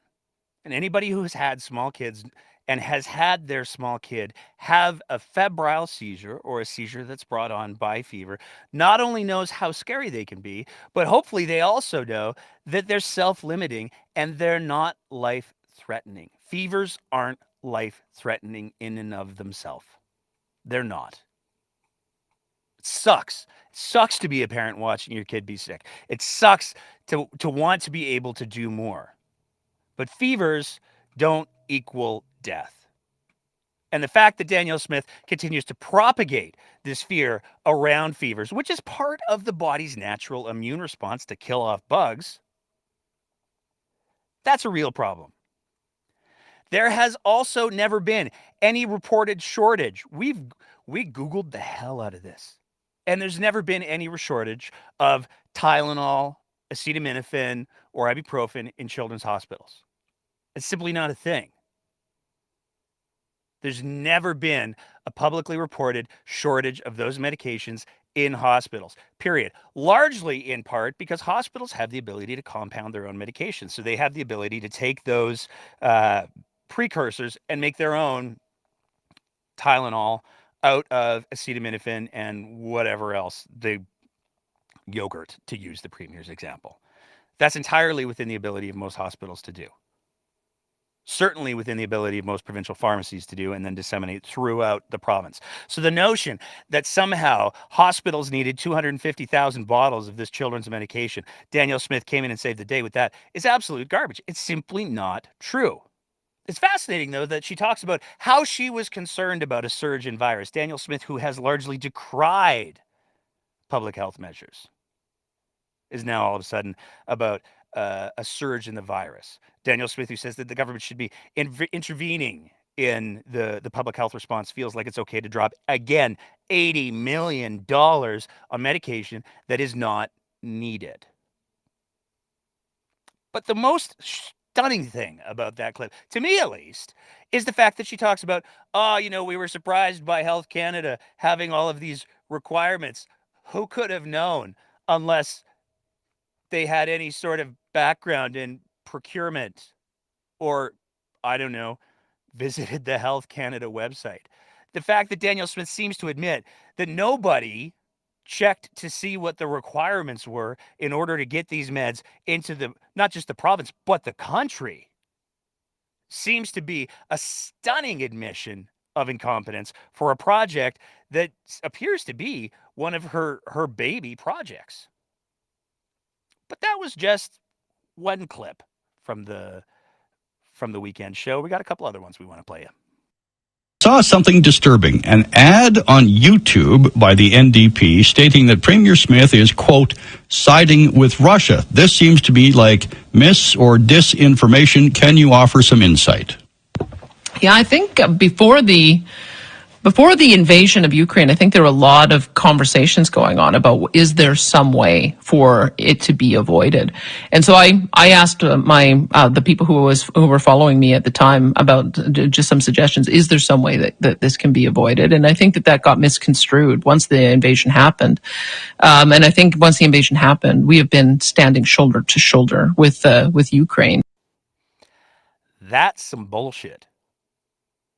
And anybody who has had small kids and has had their small kid have a febrile seizure or a seizure that's brought on by fever not only knows how scary they can be, but hopefully they also know that they're self-limiting and they're not life-threatening. Fevers aren't life-threatening in and of themselves. They're not. It sucks. It sucks to be a parent watching your kid be sick. It sucks to want to be able to do more. But fevers don't equal death. And the fact that Danielle Smith continues to propagate this fear around fevers, which is part of the body's natural immune response to kill off bugs, that's a real problem. There has also never been any reported shortage. We Googled the hell out of this. And there's never been any shortage of Tylenol, acetaminophen, or ibuprofen in children's hospitals. It's simply not a thing. There's never been a publicly reported shortage of those medications in hospitals, period. Largely in part because hospitals have the ability to compound their own medications. So they have the ability to take those precursors and make their own Tylenol out of acetaminophen and whatever else, the yogurt, to use the Premier's example. That's entirely within the ability of most hospitals to do. Certainly within the ability of most provincial pharmacies to do and then disseminate throughout the province. So the notion that somehow hospitals needed 250,000 bottles of this children's medication, Danielle Smith came in and saved the day with that, is absolute garbage. It's simply not true. It's fascinating, though, that she talks about how she was concerned about a surge in virus. Danielle Smith, who has largely decried public health measures, is now all of a sudden about a surge in the virus. Danielle Smith, who says that the government should be intervening in the public health response, feels like it's okay to drop, again, $80 million on medication that is not needed. But the most stunning thing about that clip, to me at least, is the fact that she talks about, we were surprised by Health Canada having all of these requirements. Who could have known unless they had any sort of background in procurement or, I don't know, visited the Health Canada website? The fact that Danielle Smith seems to admit that nobody checked to see what the requirements were in order to get these meds into not just the province, but the country, seems to be a stunning admission of incompetence for a project that appears to be one of her baby projects. But that was just one clip from the weekend show. We got a couple other ones we want to play you. Saw something disturbing, an ad on YouTube by the NDP stating that Premier Smith is, quote, siding with Russia. This seems to be like mis or disinformation. Can you offer some insight? Yeah, I think before the invasion of Ukraine, I think there were a lot of conversations going on about, is there some way for it to be avoided? And so I asked the people who were following me at the time about just some suggestions. Is there some way that this can be avoided? And I think that got misconstrued once the invasion happened. And I think once the invasion happened, we have been standing shoulder to shoulder with Ukraine. That's some bullshit.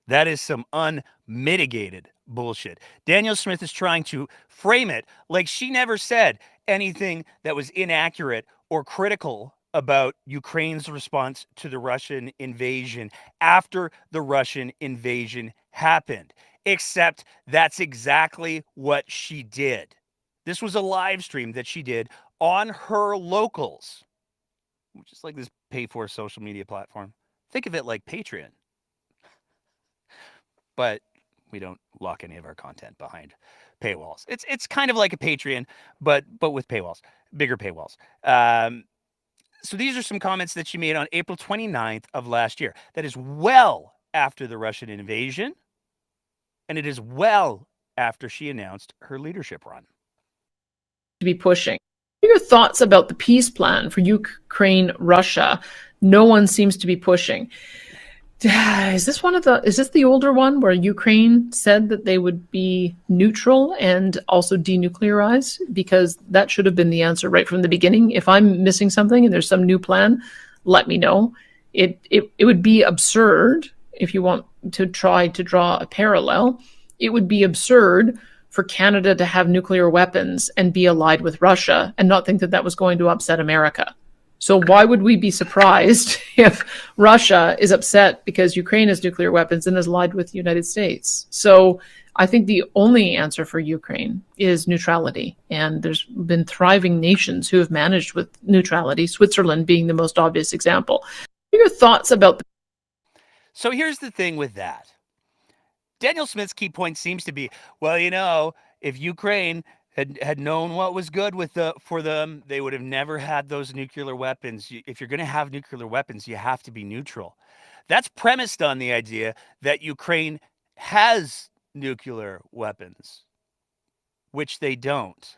That is some unmitigated bullshit. Danielle Smith is trying to frame it like she never said anything that was inaccurate or critical about Ukraine's response to the Russian invasion after the Russian invasion happened. Except that's exactly what she did. This was a live stream that she did on her locals, which is like this pay-for social media platform. Think of it like Patreon. But we don't lock any of our content behind paywalls. It's kind of like a Patreon, but with paywalls, bigger paywalls. So these are some comments that she made on April 29th of last year. That is well after the Russian invasion, and it is well after she announced her leadership run. To be pushing. What are your thoughts about the peace plan for Ukraine, Russia? No one seems to be pushing. Is this the older one where Ukraine said that they would be neutral and also denuclearize? Because that should have been the answer right from the beginning. If I'm missing something and there's some new plan, let me know. It would be absurd, if you want to try to draw a parallel, it would be absurd for Canada to have nuclear weapons and be allied with Russia and not think that that was going to upset America. So why would we be surprised if Russia is upset because Ukraine has nuclear weapons and is allied with the United States? So I think the only answer for Ukraine is neutrality. And there's been thriving nations who have managed with neutrality, Switzerland being the most obvious example. What are your thoughts about So here's the thing with that. Danielle Smith's key point seems to be, well, if Ukraine had known what was good for them, they would have never had those nuclear weapons. If you're going to have nuclear weapons, you have to be neutral. That's premised on the idea that Ukraine has nuclear weapons, which they don't,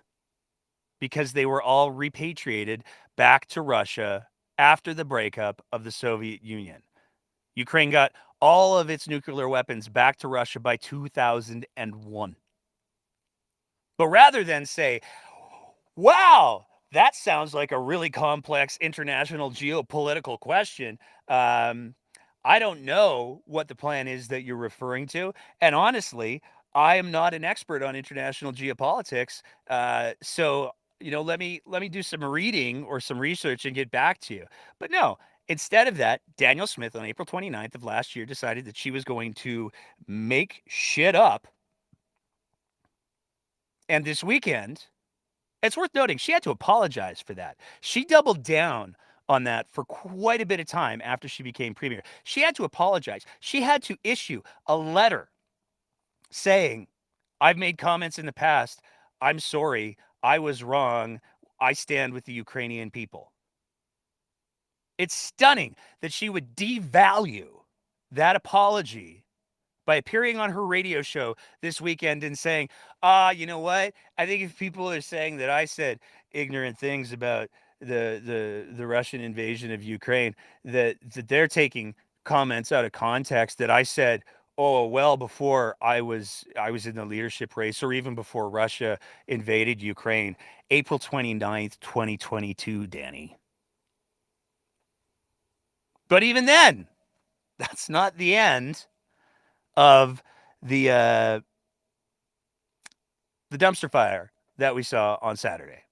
because they were all repatriated back to Russia after the breakup of the Soviet Union. Ukraine got all of its nuclear weapons back to Russia by 2001. But rather than say, wow, that sounds like a really complex international geopolitical question, I don't know what the plan is that you're referring to. And honestly, I am not an expert on international geopolitics. So, let me do some reading or some research and get back to you. But no, instead of that, Danielle Smith on April 29th of last year decided that she was going to make shit up. And this weekend, it's worth noting, she had to apologize for that. She doubled down on that for quite a bit of time after she became premier. She had to apologize. She had to issue a letter saying, I've made comments in the past. I'm sorry. I was wrong. I stand with the Ukrainian people. It's stunning that she would devalue that apology by appearing on her radio show this weekend and saying, you know what? I think if people are saying that I said ignorant things about the Russian invasion of Ukraine, that they're taking comments out of context that I said, oh, well, before I was in the leadership race, or even before Russia invaded Ukraine, April 29th, 2022, Danny. But even then, that's not the end of the dumpster fire that we saw on Saturday.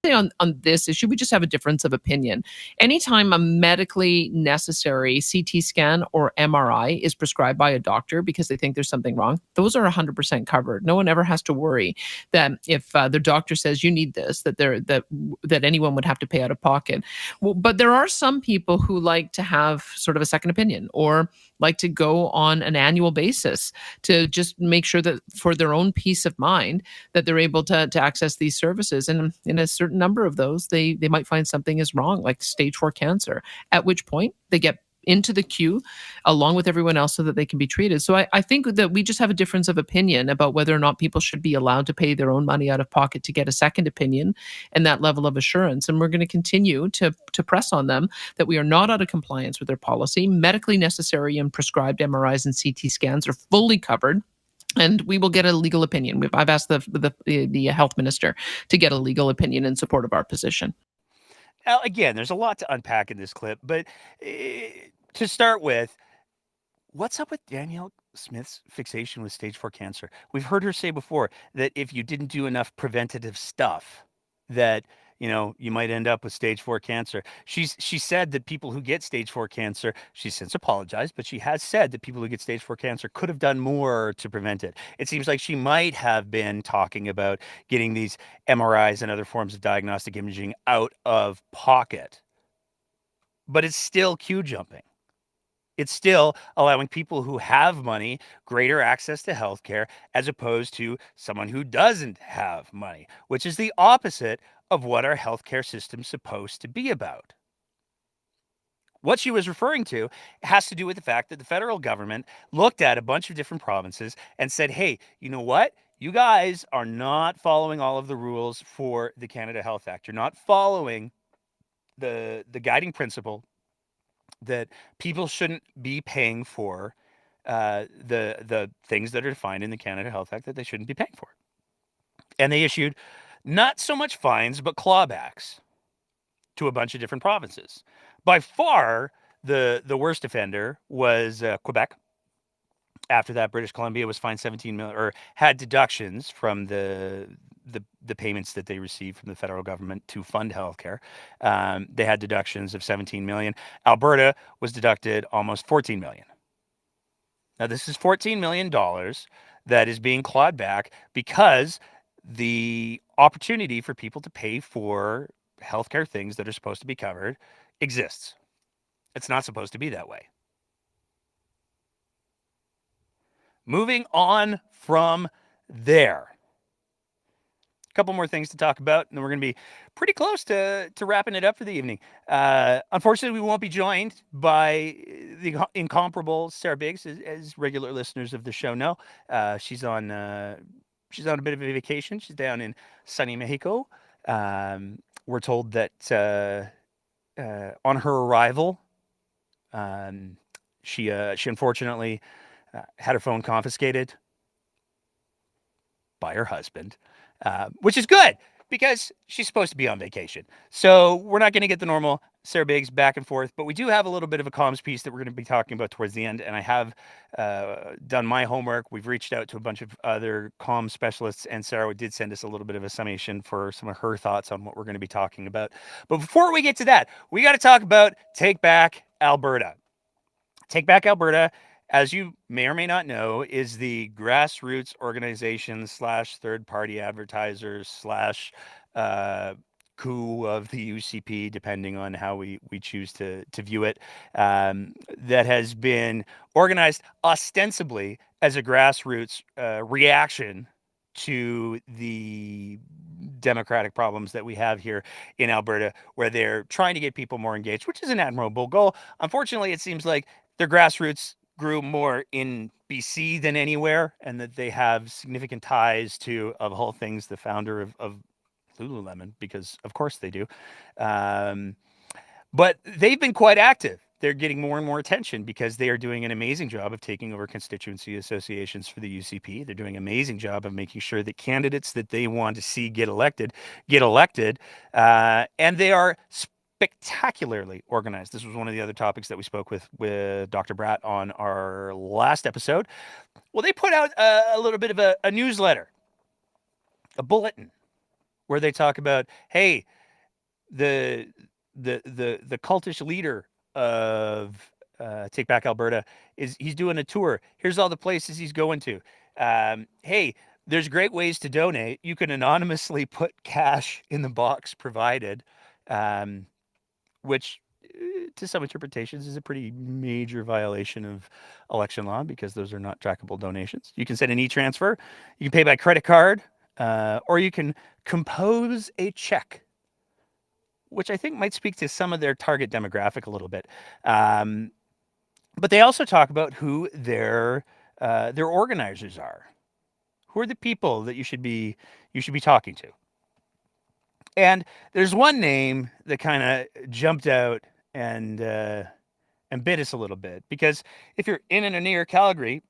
on this issue, we just have a difference of opinion. Anytime a medically necessary CT scan or MRI is prescribed by a doctor because they think there's something wrong, those are 100% covered. No one ever has to worry that if the doctor says you need this, that anyone would have to pay out of pocket. Well, but there are some people who like to have sort of a second opinion, or like to go on an annual basis to just make sure that for their own peace of mind that they're able to access these services. And in a certain number of those, they might find something is wrong, like stage 4 cancer, at which point they get into the queue along with everyone else so that they can be treated. So I think that we just have a difference of opinion about whether or not people should be allowed to pay their own money out of pocket to get a second opinion and that level of assurance. And we're going to continue to press on them that we are not out of compliance with their policy. Medically necessary and prescribed MRIs and CT scans are fully covered. And we will get a legal opinion. I've asked the health minister to get a legal opinion in support of our position. Now, again, there's a lot to unpack in this clip, but to start with, what's up with Danielle Smith's fixation with stage 4 cancer? We've heard her say before that if you didn't do enough preventative stuff, that you might end up with stage 4 cancer. She said that people who get stage 4 cancer, she's since apologized, but she has said that people who get stage 4 cancer could have done more to prevent it. It seems like she might have been talking about getting these MRIs and other forms of diagnostic imaging out of pocket. But it's still queue jumping. It's still allowing people who have money greater access to healthcare as opposed to someone who doesn't have money, which is the opposite of what our healthcare system's supposed to be about. What she was referring to has to do with the fact that the federal government looked at a bunch of different provinces and said, hey, you know what? You guys are not following all of the rules for the Canada Health Act. You're not following the guiding principle that people shouldn't be paying for the things that are defined in the Canada Health Act that they shouldn't be paying for. And they issued not so much fines, but clawbacks to a bunch of different provinces. By far, the worst offender was Quebec. After that, British Columbia was fined 17 million, or had deductions from the payments that they received from the federal government to fund healthcare. They had deductions of 17 million. Alberta was deducted almost 14 million. Now, this is $14 million that is being clawed back because the opportunity for people to pay for healthcare things that are supposed to be covered exists. It's not supposed to be that way. Moving on from there. A couple more things to talk about, and then we're going to be pretty close to wrapping it up for the evening. Unfortunately, we won't be joined by the incomparable Sarah Biggs, as regular listeners of the show know. She's on a bit of a vacation. She's down in sunny Mexico. We're told that on her arrival, she unfortunately had her phone confiscated by her husband, which is good because she's supposed to be on vacation. So we're not going to get the normal Sarah Biggs back and forth, but we do have a little bit of a comms piece that we're going to be talking about towards the end. And I have done my homework. We've reached out to a bunch of other comms specialists, and Sarah did send us a little bit of a summation for some of her thoughts on what we're going to be talking about. But before we get to that, we got to talk about Take Back Alberta. Take Back Alberta, as you may or may not know, is the grassroots organization / third-party advertisers / coup of the UCP, depending on how we choose to view it, that has been organized ostensibly as a grassroots reaction to the democratic problems that we have here in Alberta, where they're trying to get people more engaged, which is an admirable goal. Unfortunately, it seems like their grassroots grew more in BC than anywhere, and that they have significant ties to, of all things, the founder of Lululemon, because of course they do. But they've been quite active. They're getting more and more attention because they are doing an amazing job of taking over constituency associations for the UCP. They're doing an amazing job of making sure that candidates that they want to see get elected. And they are spectacularly organized. This was one of the other topics that we spoke with Dr. Bratt on our last episode. Well, they put out a little bit of a newsletter, a bulletin, where they talk about, hey, the cultish leader of Take Back Alberta he's doing a tour. Here's all the places he's going to. Hey, there's great ways to donate. You can anonymously put cash in the box provided, which to some interpretations is a pretty major violation of election law because those are not trackable donations. You can send an e-transfer, you can pay by credit card, or you can compose a check, which I think might speak to some of their target demographic a little bit. But they also talk about who their organizers are. Who are the people that you should be talking to? And there's one name that kind of jumped out and bit us a little bit, because if you're in and near Calgary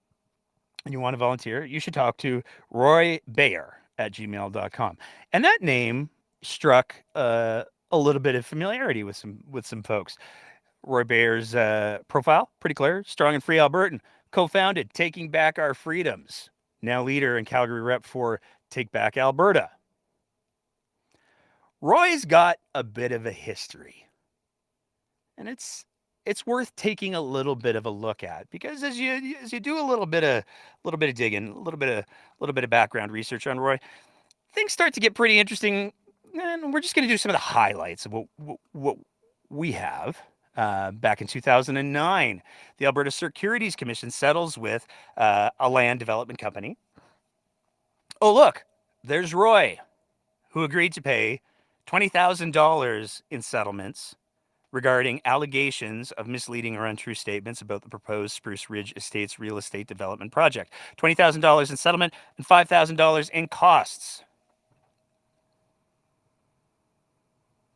and you want to volunteer, you should talk to Roy Bayer at gmail.com. And that name struck a little bit of familiarity with some folks. Roy Bayer's profile, pretty clear. Strong and free Albertan. Co-founded Taking Back Our Freedoms. Now leader and Calgary rep for Take Back Alberta. Roy's got a bit of a history. And it's worth taking a little bit of a look at, because as you do a little bit of digging, a little bit of background research on Roy, things start to get pretty interesting. And we're just going to do some of the highlights of what we have. Back in 2009, the Alberta Securities Commission settles with a land development company. Oh, look, there's Roy, who agreed to pay $20,000 in settlements regarding allegations of misleading or untrue statements about the proposed Spruce Ridge Estates real estate development project. $20,000 in settlement and $5,000 in costs.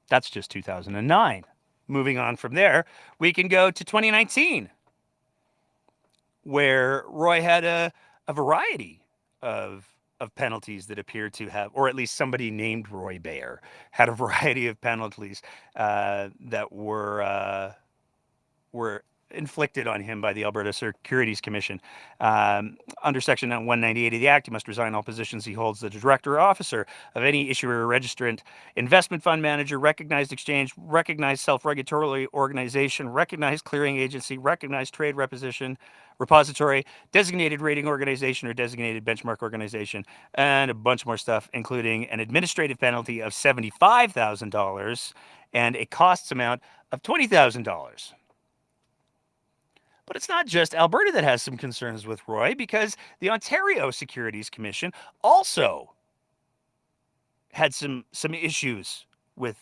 That's just 2009. Moving on from there, we can go to 2019, where Roy had a variety of penalties that appear to have, or at least somebody named Roy Bayer had a variety of penalties that were inflicted on him by the Alberta Securities Commission. Under Section 198 of the Act, he must resign all positions he holds as a director or officer of any issuer, registrant, investment fund manager, recognized exchange, recognized self-regulatory organization, recognized clearing agency, recognized trade repository, designated rating organization or designated benchmark organization, and a bunch more stuff, including an administrative penalty of $75,000 and a costs amount of $20,000. But it's not just Alberta that has some concerns with Roy, because the Ontario Securities Commission also had some issues with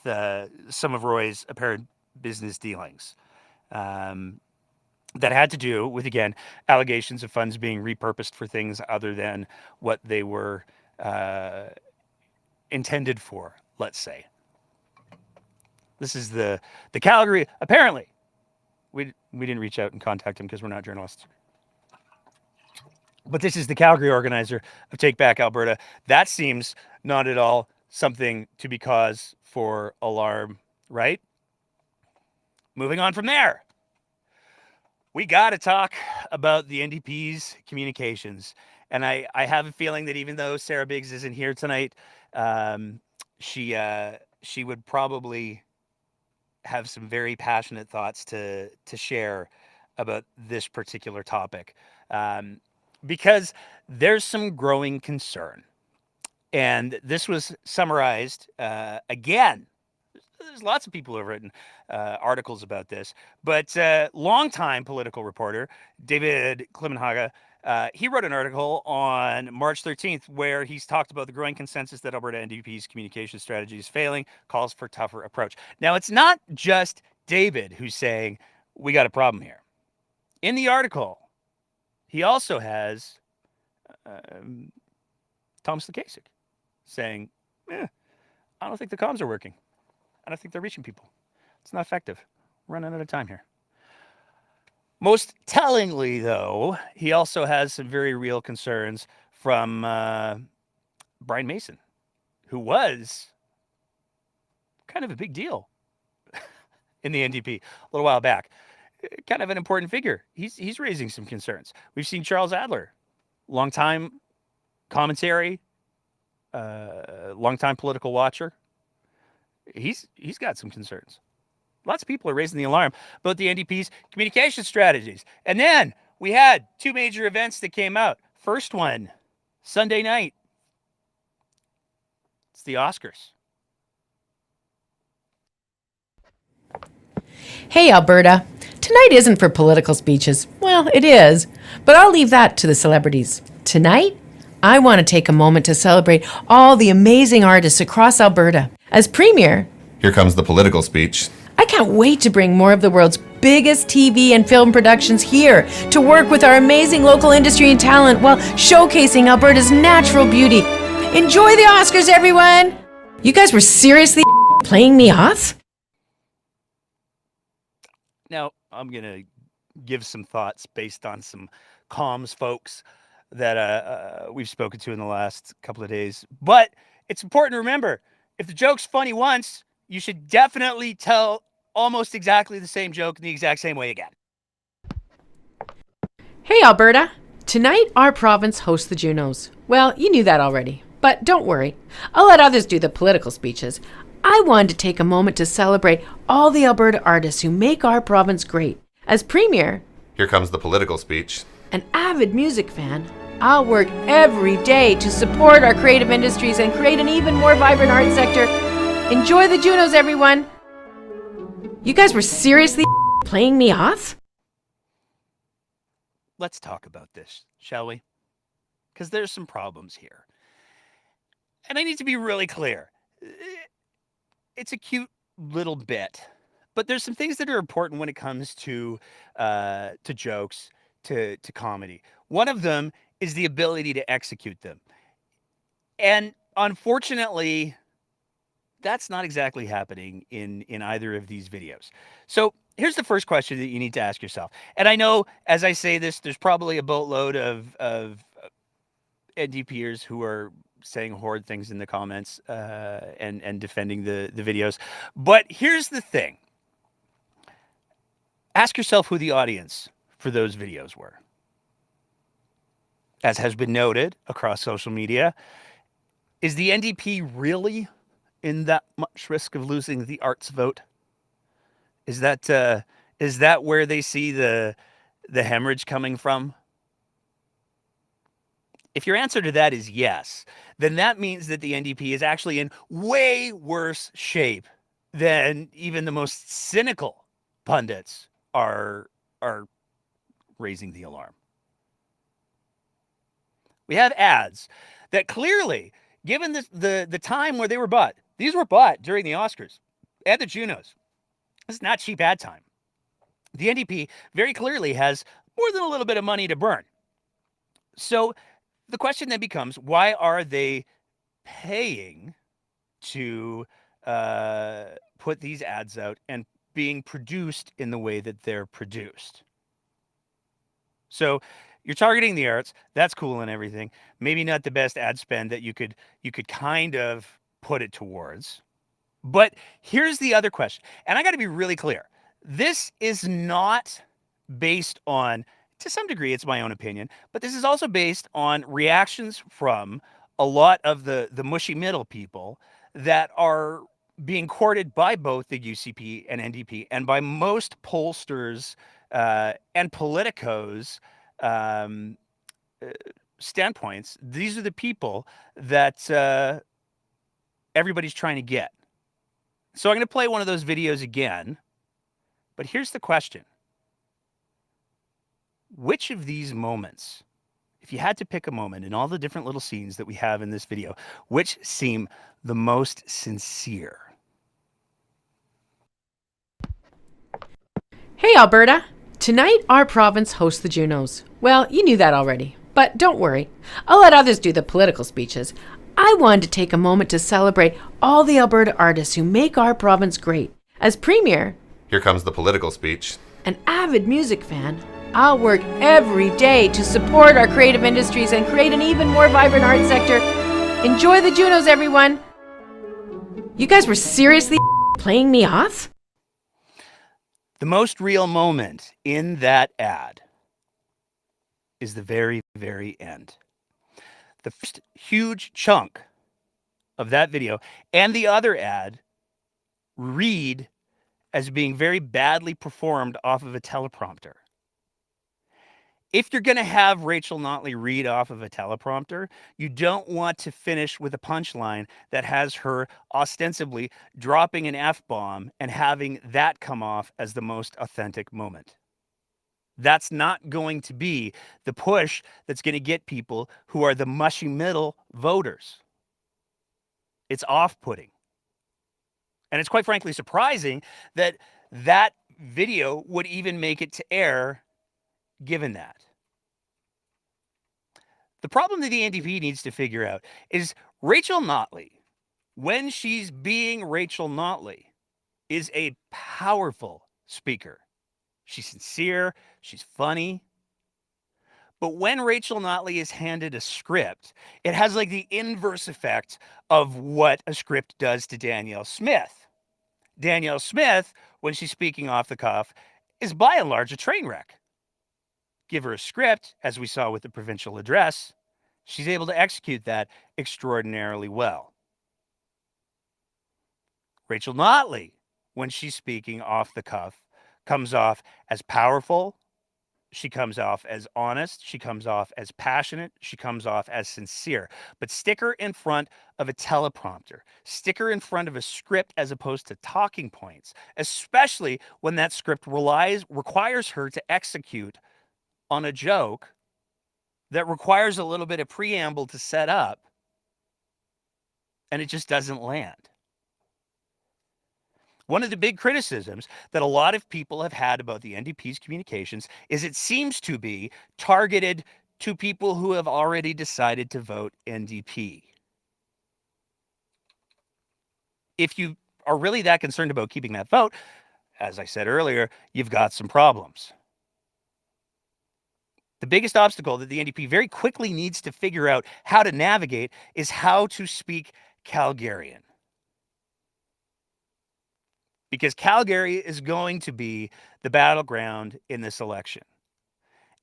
some of Roy's apparent business dealings that had to do with, again, allegations of funds being repurposed for things other than what they were intended for, let's say. This is the Calgary, apparently. We didn't reach out and contact him because we're not journalists. But this is the Calgary organizer of Take Back Alberta. That seems not at all something to be cause for alarm, right? Moving on from there. We got to talk about the NDP's communications. And I have a feeling that even though Sarah Biggs isn't here tonight, she would probably have some very passionate thoughts to share about this particular topic, because there's some growing concern. And this was summarized again. There's lots of people who have written articles about this, but longtime political reporter David Klimenhaga, he wrote an article on March 13th where he's talked about the growing consensus that Alberta NDP's communication strategy is failing, calls for tougher approach. Now, it's not just David who's saying we got a problem here. In the article, he also has Thomas Lukasik saying, I don't think the comms are working. I don't think they're reaching people. It's not effective. We're running out of time here. Most tellingly, though, he also has some very real concerns from Brian Mason, who was kind of a big deal in the NDP a little while back. Kind of an important figure. He's raising some concerns. We've seen Charles Adler, longtime commentary, longtime political watcher. He's got some concerns. Lots of people are raising the alarm about the NDP's communication strategies. And then we had two major events that came out. First one, Sunday night. It's the Oscars. Hey, Alberta. Tonight isn't for political speeches. Well, it is, but I'll leave that to the celebrities. Tonight, I want to take a moment to celebrate all the amazing artists across Alberta. As Premier, Here comes the political speech. I can't wait to bring more of the world's biggest TV and film productions here to work with our amazing local industry and talent while showcasing Alberta's natural beauty. Enjoy the Oscars, everyone! You guys were seriously playing me off? Now, I'm going to give some thoughts based on some comms folks that we've spoken to in the last couple of days. But it's important to remember, if the joke's funny once, you should definitely tell almost exactly the same joke in the exact same way again. Hey, Alberta. Tonight, our province hosts the Junos. Well, you knew that already. But don't worry. I'll let others do the political speeches. I wanted to take a moment to celebrate all the Alberta artists who make our province great. As Premier, Here comes the political speech. an avid music fan, I'll work every day to support our creative industries and create an even more vibrant art sector. Enjoy the Junos, everyone! You guys were seriously playing me off? Let's talk about this, shall we? Because there's some problems here. And I need to be really clear. It's a cute little bit, but there's some things that are important when it comes to jokes, to comedy. One of them is the ability to execute them. And unfortunately, that's not exactly happening in either of these videos. So here's the first question that you need to ask yourself. And I know as I say this, there's probably a boatload of NDPers who are saying horrid things in the comments and defending the videos. But here's the thing. Ask yourself who the audience for those videos were. As has been noted across social media, is the NDP really in that much risk of losing the arts vote? Is that where they see the hemorrhage coming from? If your answer to that is yes, then that means that the NDP is actually in way worse shape than even the most cynical pundits are raising the alarm. We have ads that clearly, given the time where they were bought, these were bought during the Oscars and the Junos. This is not cheap ad time. The NDP very clearly has more than a little bit of money to burn. So the question then becomes, why are they paying to put these ads out and being produced in the way that they're produced? So you're targeting the arts. That's cool and everything. Maybe not the best ad spend that you could kind of put it towards. But here's the other question. And I got to be really clear. This is not based on, to some degree, it's my own opinion, but this is also based on reactions from a lot of the mushy middle people that are being courted by both the UCP and NDP and by most pollsters and politicos standpoints. These are the people that everybody's trying to get. So I'm going to play one of those videos again, but here's the question. Which of these moments, if you had to pick a moment in all the different little scenes that we have in this video, which seem the most sincere? Hey, Alberta. Tonight, our province hosts the Junos. Well, you knew that already, but don't worry. I'll let others do the political speeches. I wanted to take a moment to celebrate all the Alberta artists who make our province great. As Premier, Here comes the political speech. an avid music fan, I'll work every day to support our creative industries and create an even more vibrant art sector. Enjoy the Junos, everyone. You guys were seriously playing me off? The most real moment in that ad is the very, very end. The first huge chunk of that video and the other ad read as being very badly performed off of a teleprompter. If you're going to have Rachel Notley read off of a teleprompter, you don't want to finish with a punchline that has her ostensibly dropping an F-bomb and having that come off as the most authentic moment. That's not going to be the push that's going to get people who are the mushy middle voters. It's off-putting. And it's quite frankly surprising that that video would even make it to air given that. The problem that the NDP needs to figure out is Rachel Notley, when she's being Rachel Notley, is a powerful speaker. She's sincere, she's funny. But when Rachel Notley is handed a script, it has like the inverse effect of what a script does to Danielle Smith. Danielle Smith, when she's speaking off the cuff, is by and large a train wreck. Give her a script, as we saw with the provincial address, she's able to execute that extraordinarily well. Rachel Notley, when she's speaking off the cuff, comes off as powerful, she comes off as honest, she comes off as passionate, she comes off as sincere. But stick her in front of a teleprompter, stick her in front of a script as opposed to talking points, especially when that script requires her to execute on a joke that requires a little bit of preamble to set up, and it just doesn't land. One of the big criticisms that a lot of people have had about the NDP's communications is it seems to be targeted to people who have already decided to vote NDP. If you are really that concerned about keeping that vote, as I said earlier, you've got some problems. The biggest obstacle that the NDP very quickly needs to figure out how to navigate is how to speak Calgarian. Because Calgary is going to be the battleground in this election.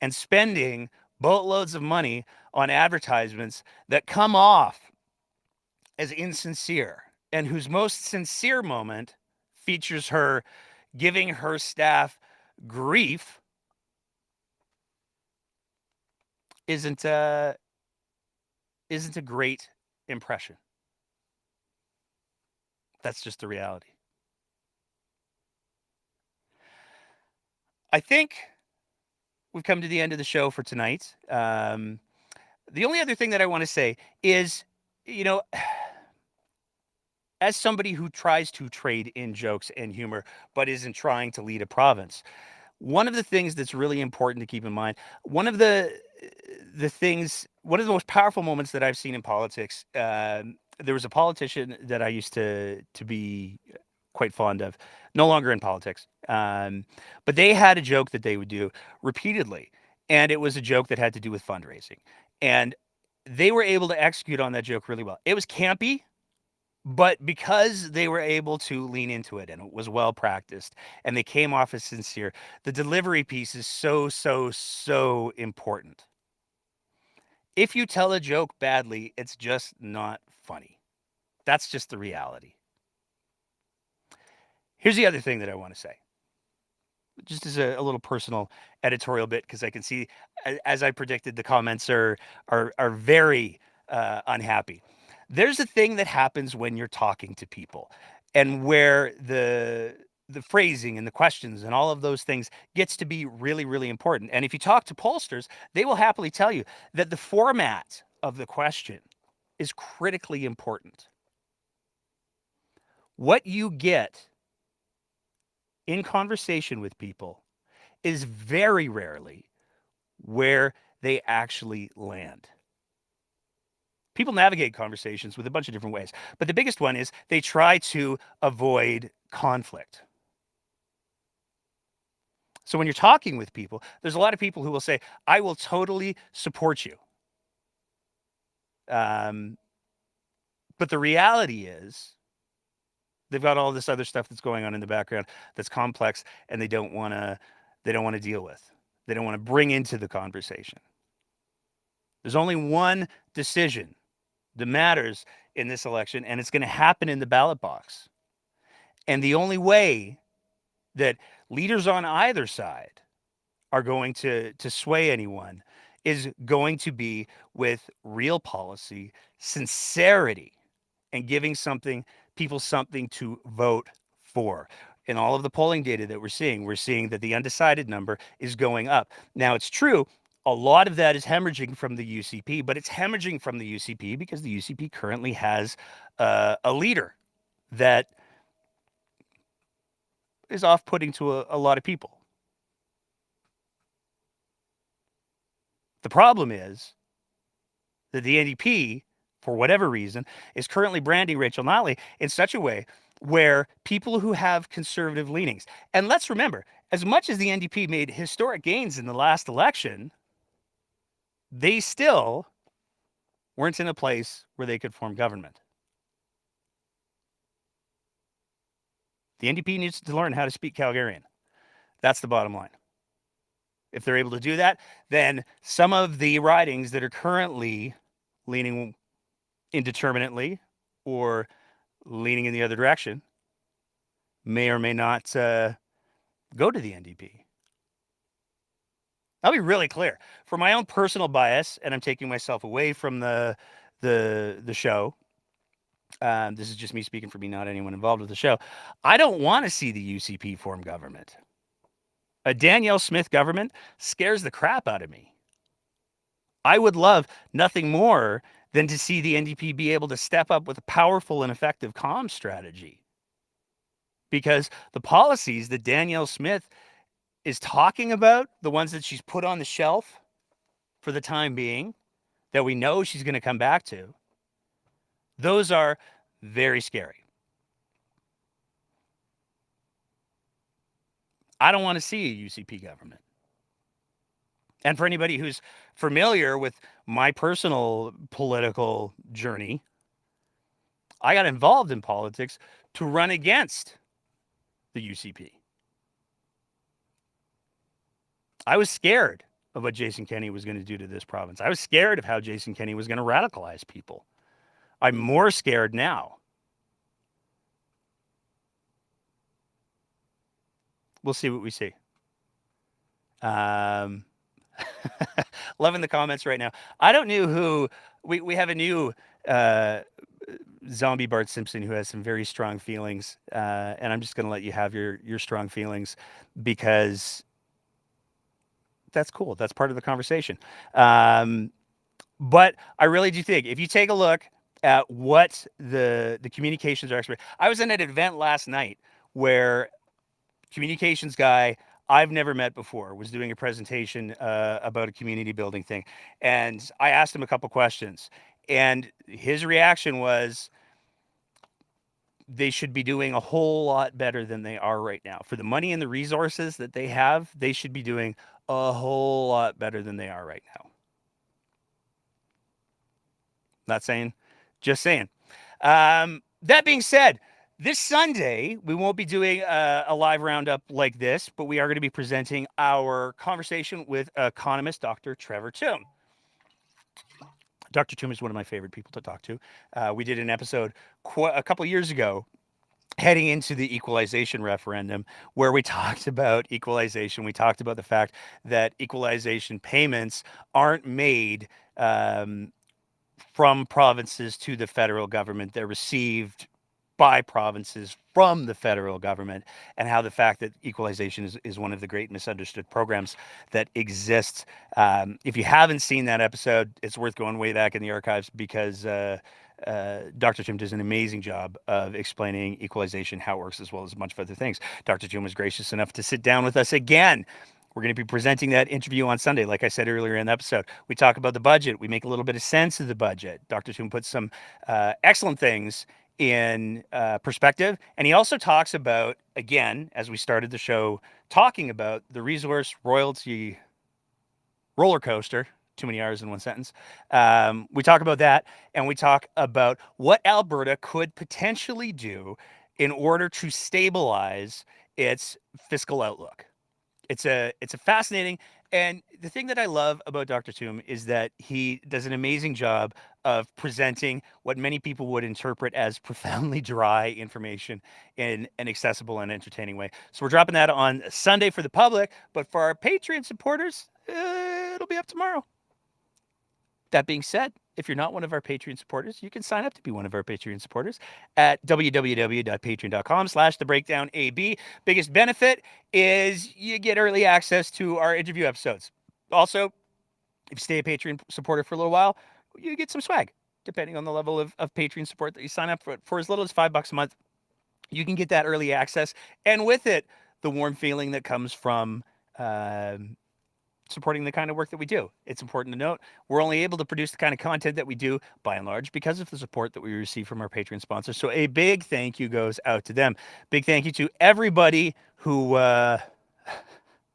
And spending boatloads of money on advertisements that come off as insincere and whose most sincere moment features her giving her staff grief isn't a great impression. That's just the reality. I think we've come to the end of the show for tonight. The only other thing that I want to say is, as somebody who tries to trade in jokes and humor, but isn't trying to lead a province, one of the things that's really important to keep in mind, one of the most powerful moments that I've seen in politics, there was a politician that I used to be quite fond of, no longer in politics, but they had a joke that they would do repeatedly, and it was a joke that had to do with fundraising, and they were able to execute on that joke really well. It was campy, but because they were able to lean into it and it was well practiced and they came off as sincere, the delivery piece is so important. If you tell a joke badly, it's just not funny. That's just the reality. Here's the other thing that I want to say, just as a little personal editorial bit, because I can see, as I predicted, the comments are very unhappy. There's a thing that happens when you're talking to people, and where the phrasing and the questions and all of those things gets to be really, really important. And if you talk to pollsters, they will happily tell you that the format of the question is critically important. What you get in conversation with people is very rarely where they actually land. People navigate conversations with a bunch of different ways, but the biggest one is they try to avoid conflict. So when you're talking with people, there's a lot of people who will say, I will totally support you. But the reality is they've got all this other stuff that's going on in the background that's complex, and they don't want to deal with. They don't want to bring into the conversation. There's only one decision that matters in this election, and it's going to happen in the ballot box. And the only way that leaders on either side are going to sway anyone is going to be with real policy, sincerity, and giving people something to vote for. In all of the polling data that we're seeing that the undecided number is going up. Now, it's true, a lot of that is hemorrhaging from the UCP, but it's hemorrhaging from the UCP because the UCP currently has a leader that is off-putting to a lot of people. The problem is that the NDP, for whatever reason, is currently branding Rachel Notley in such a way where people who have conservative leanings, and let's remember, as much as the NDP made historic gains in the last election, they still weren't in a place where they could form government. The NDP needs to learn how to speak Calgarian. That's the bottom line. If they're able to do that, then some of the ridings that are currently leaning indeterminately or leaning in the other direction may or may not go to the NDP. I'll be really clear. For my own personal bias, and I'm taking myself away from the show. This is just me speaking for me, not anyone involved with the show. I don't want to see the UCP form government. A Danielle Smith government scares the crap out of me. I would love nothing more than to see the NDP be able to step up with a powerful and effective comm strategy. Because the policies that Danielle Smith is talking about, the ones that she's put on the shelf for the time being, that we know she's going to come back to, those are very scary. I don't want to see a UCP government. And for anybody who's familiar with my personal political journey, I got involved in politics to run against the UCP. I was scared of what Jason Kenney was going to do to this province. I was scared of how Jason Kenney was going to radicalize people. I'm more scared now. We'll see what we see. Loving the comments right now. I don't know who we have a new zombie Bart Simpson who has some very strong feelings, and I'm just going to let you have your strong feelings because that's cool. That's part of the conversation. But I really do think if you take a look at what the communications are expert. I was in an event last night where communications guy I've never met before was doing a presentation about a community building thing. And I asked him a couple questions. And his reaction was they should be doing a whole lot better than they are right now. For the money and the resources that they have, they should be doing a whole lot better than they are right now. Not saying, just saying. That being said, this Sunday, we won't be doing a live roundup like this, but we are going to be presenting our conversation with economist Dr. Trevor Tombe. Dr. Tombe is one of my favorite people to talk to. We did an episode a couple years ago heading into the equalization referendum where we talked about equalization. We talked about the fact that equalization payments aren't made from provinces to the federal government. They're received by provinces from the federal government, and how the fact that equalization is one of the great misunderstood programs that exists. If you haven't seen that episode, it's worth going way back in the archives because Dr. Tombe does an amazing job of explaining equalization, how it works, as well as a bunch of other things. Dr. Tombe was gracious enough to sit down with us again. We're going to be presenting that interview on Sunday. Like I said earlier in the episode, we talk about the budget. We make a little bit of sense of the budget. Dr. Tombe puts some excellent things in perspective. And he also talks about, again, as we started the show, talking about the resource royalty roller coaster. Too many R's in one sentence. We talk about that, and we talk about what Alberta could potentially do in order to stabilize its fiscal outlook. It's a fascinating, and the thing that I love about Dr. Tombe is that he does an amazing job of presenting what many people would interpret as profoundly dry information in an accessible and entertaining way. So we're dropping that on Sunday for the public, but for our Patreon supporters, it'll be up tomorrow. That being said, if you're not one of our Patreon supporters, you can sign up to be one of our Patreon supporters at www.patreon.com/thebreakdownab. Biggest benefit is you get early access to our interview episodes. Also, if you stay a Patreon supporter for a little while, you get some swag, depending on the level of Patreon support that you sign up for as little as $5 a month. You can get that early access, and with it, the warm feeling that comes from supporting the kind of work that we do. It's important to note we're only able to produce the kind of content that we do by and large because of the support that we receive from our Patreon sponsors. So a big thank you goes out to them. Big thank you to everybody who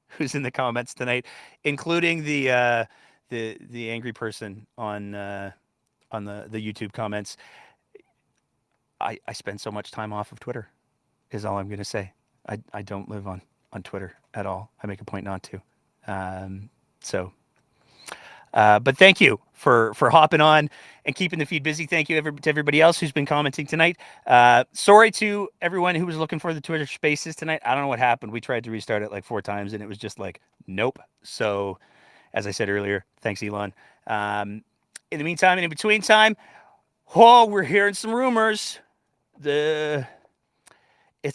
who's in the comments tonight, including the angry person on the YouTube comments. I spend so much time off of Twitter, is all I'm going to say. I don't live on Twitter at all. I make a point not to. But thank you for hopping on and keeping the feed busy. Thank you to everybody else who's been commenting tonight. Sorry to everyone who was looking for the Twitter Spaces tonight. I don't know what happened. We tried to restart it like 4 times and it was just like, nope. So as I said earlier. Thanks, Elon. In the meantime and in between time, we're hearing some rumors. It's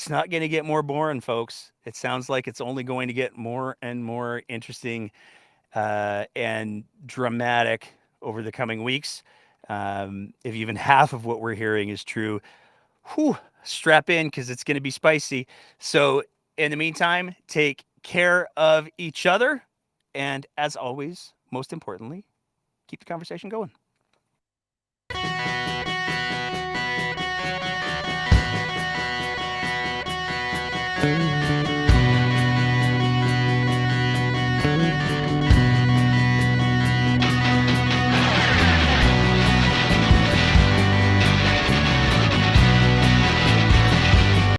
not going to get more boring, folks. It sounds like it's only going to get more and more interesting and dramatic over the coming weeks. If even half of what we're hearing is true, strap in because it's going to be spicy. So, in the meantime, take care of each other. And as always, most importantly, keep the conversation going. Thank you.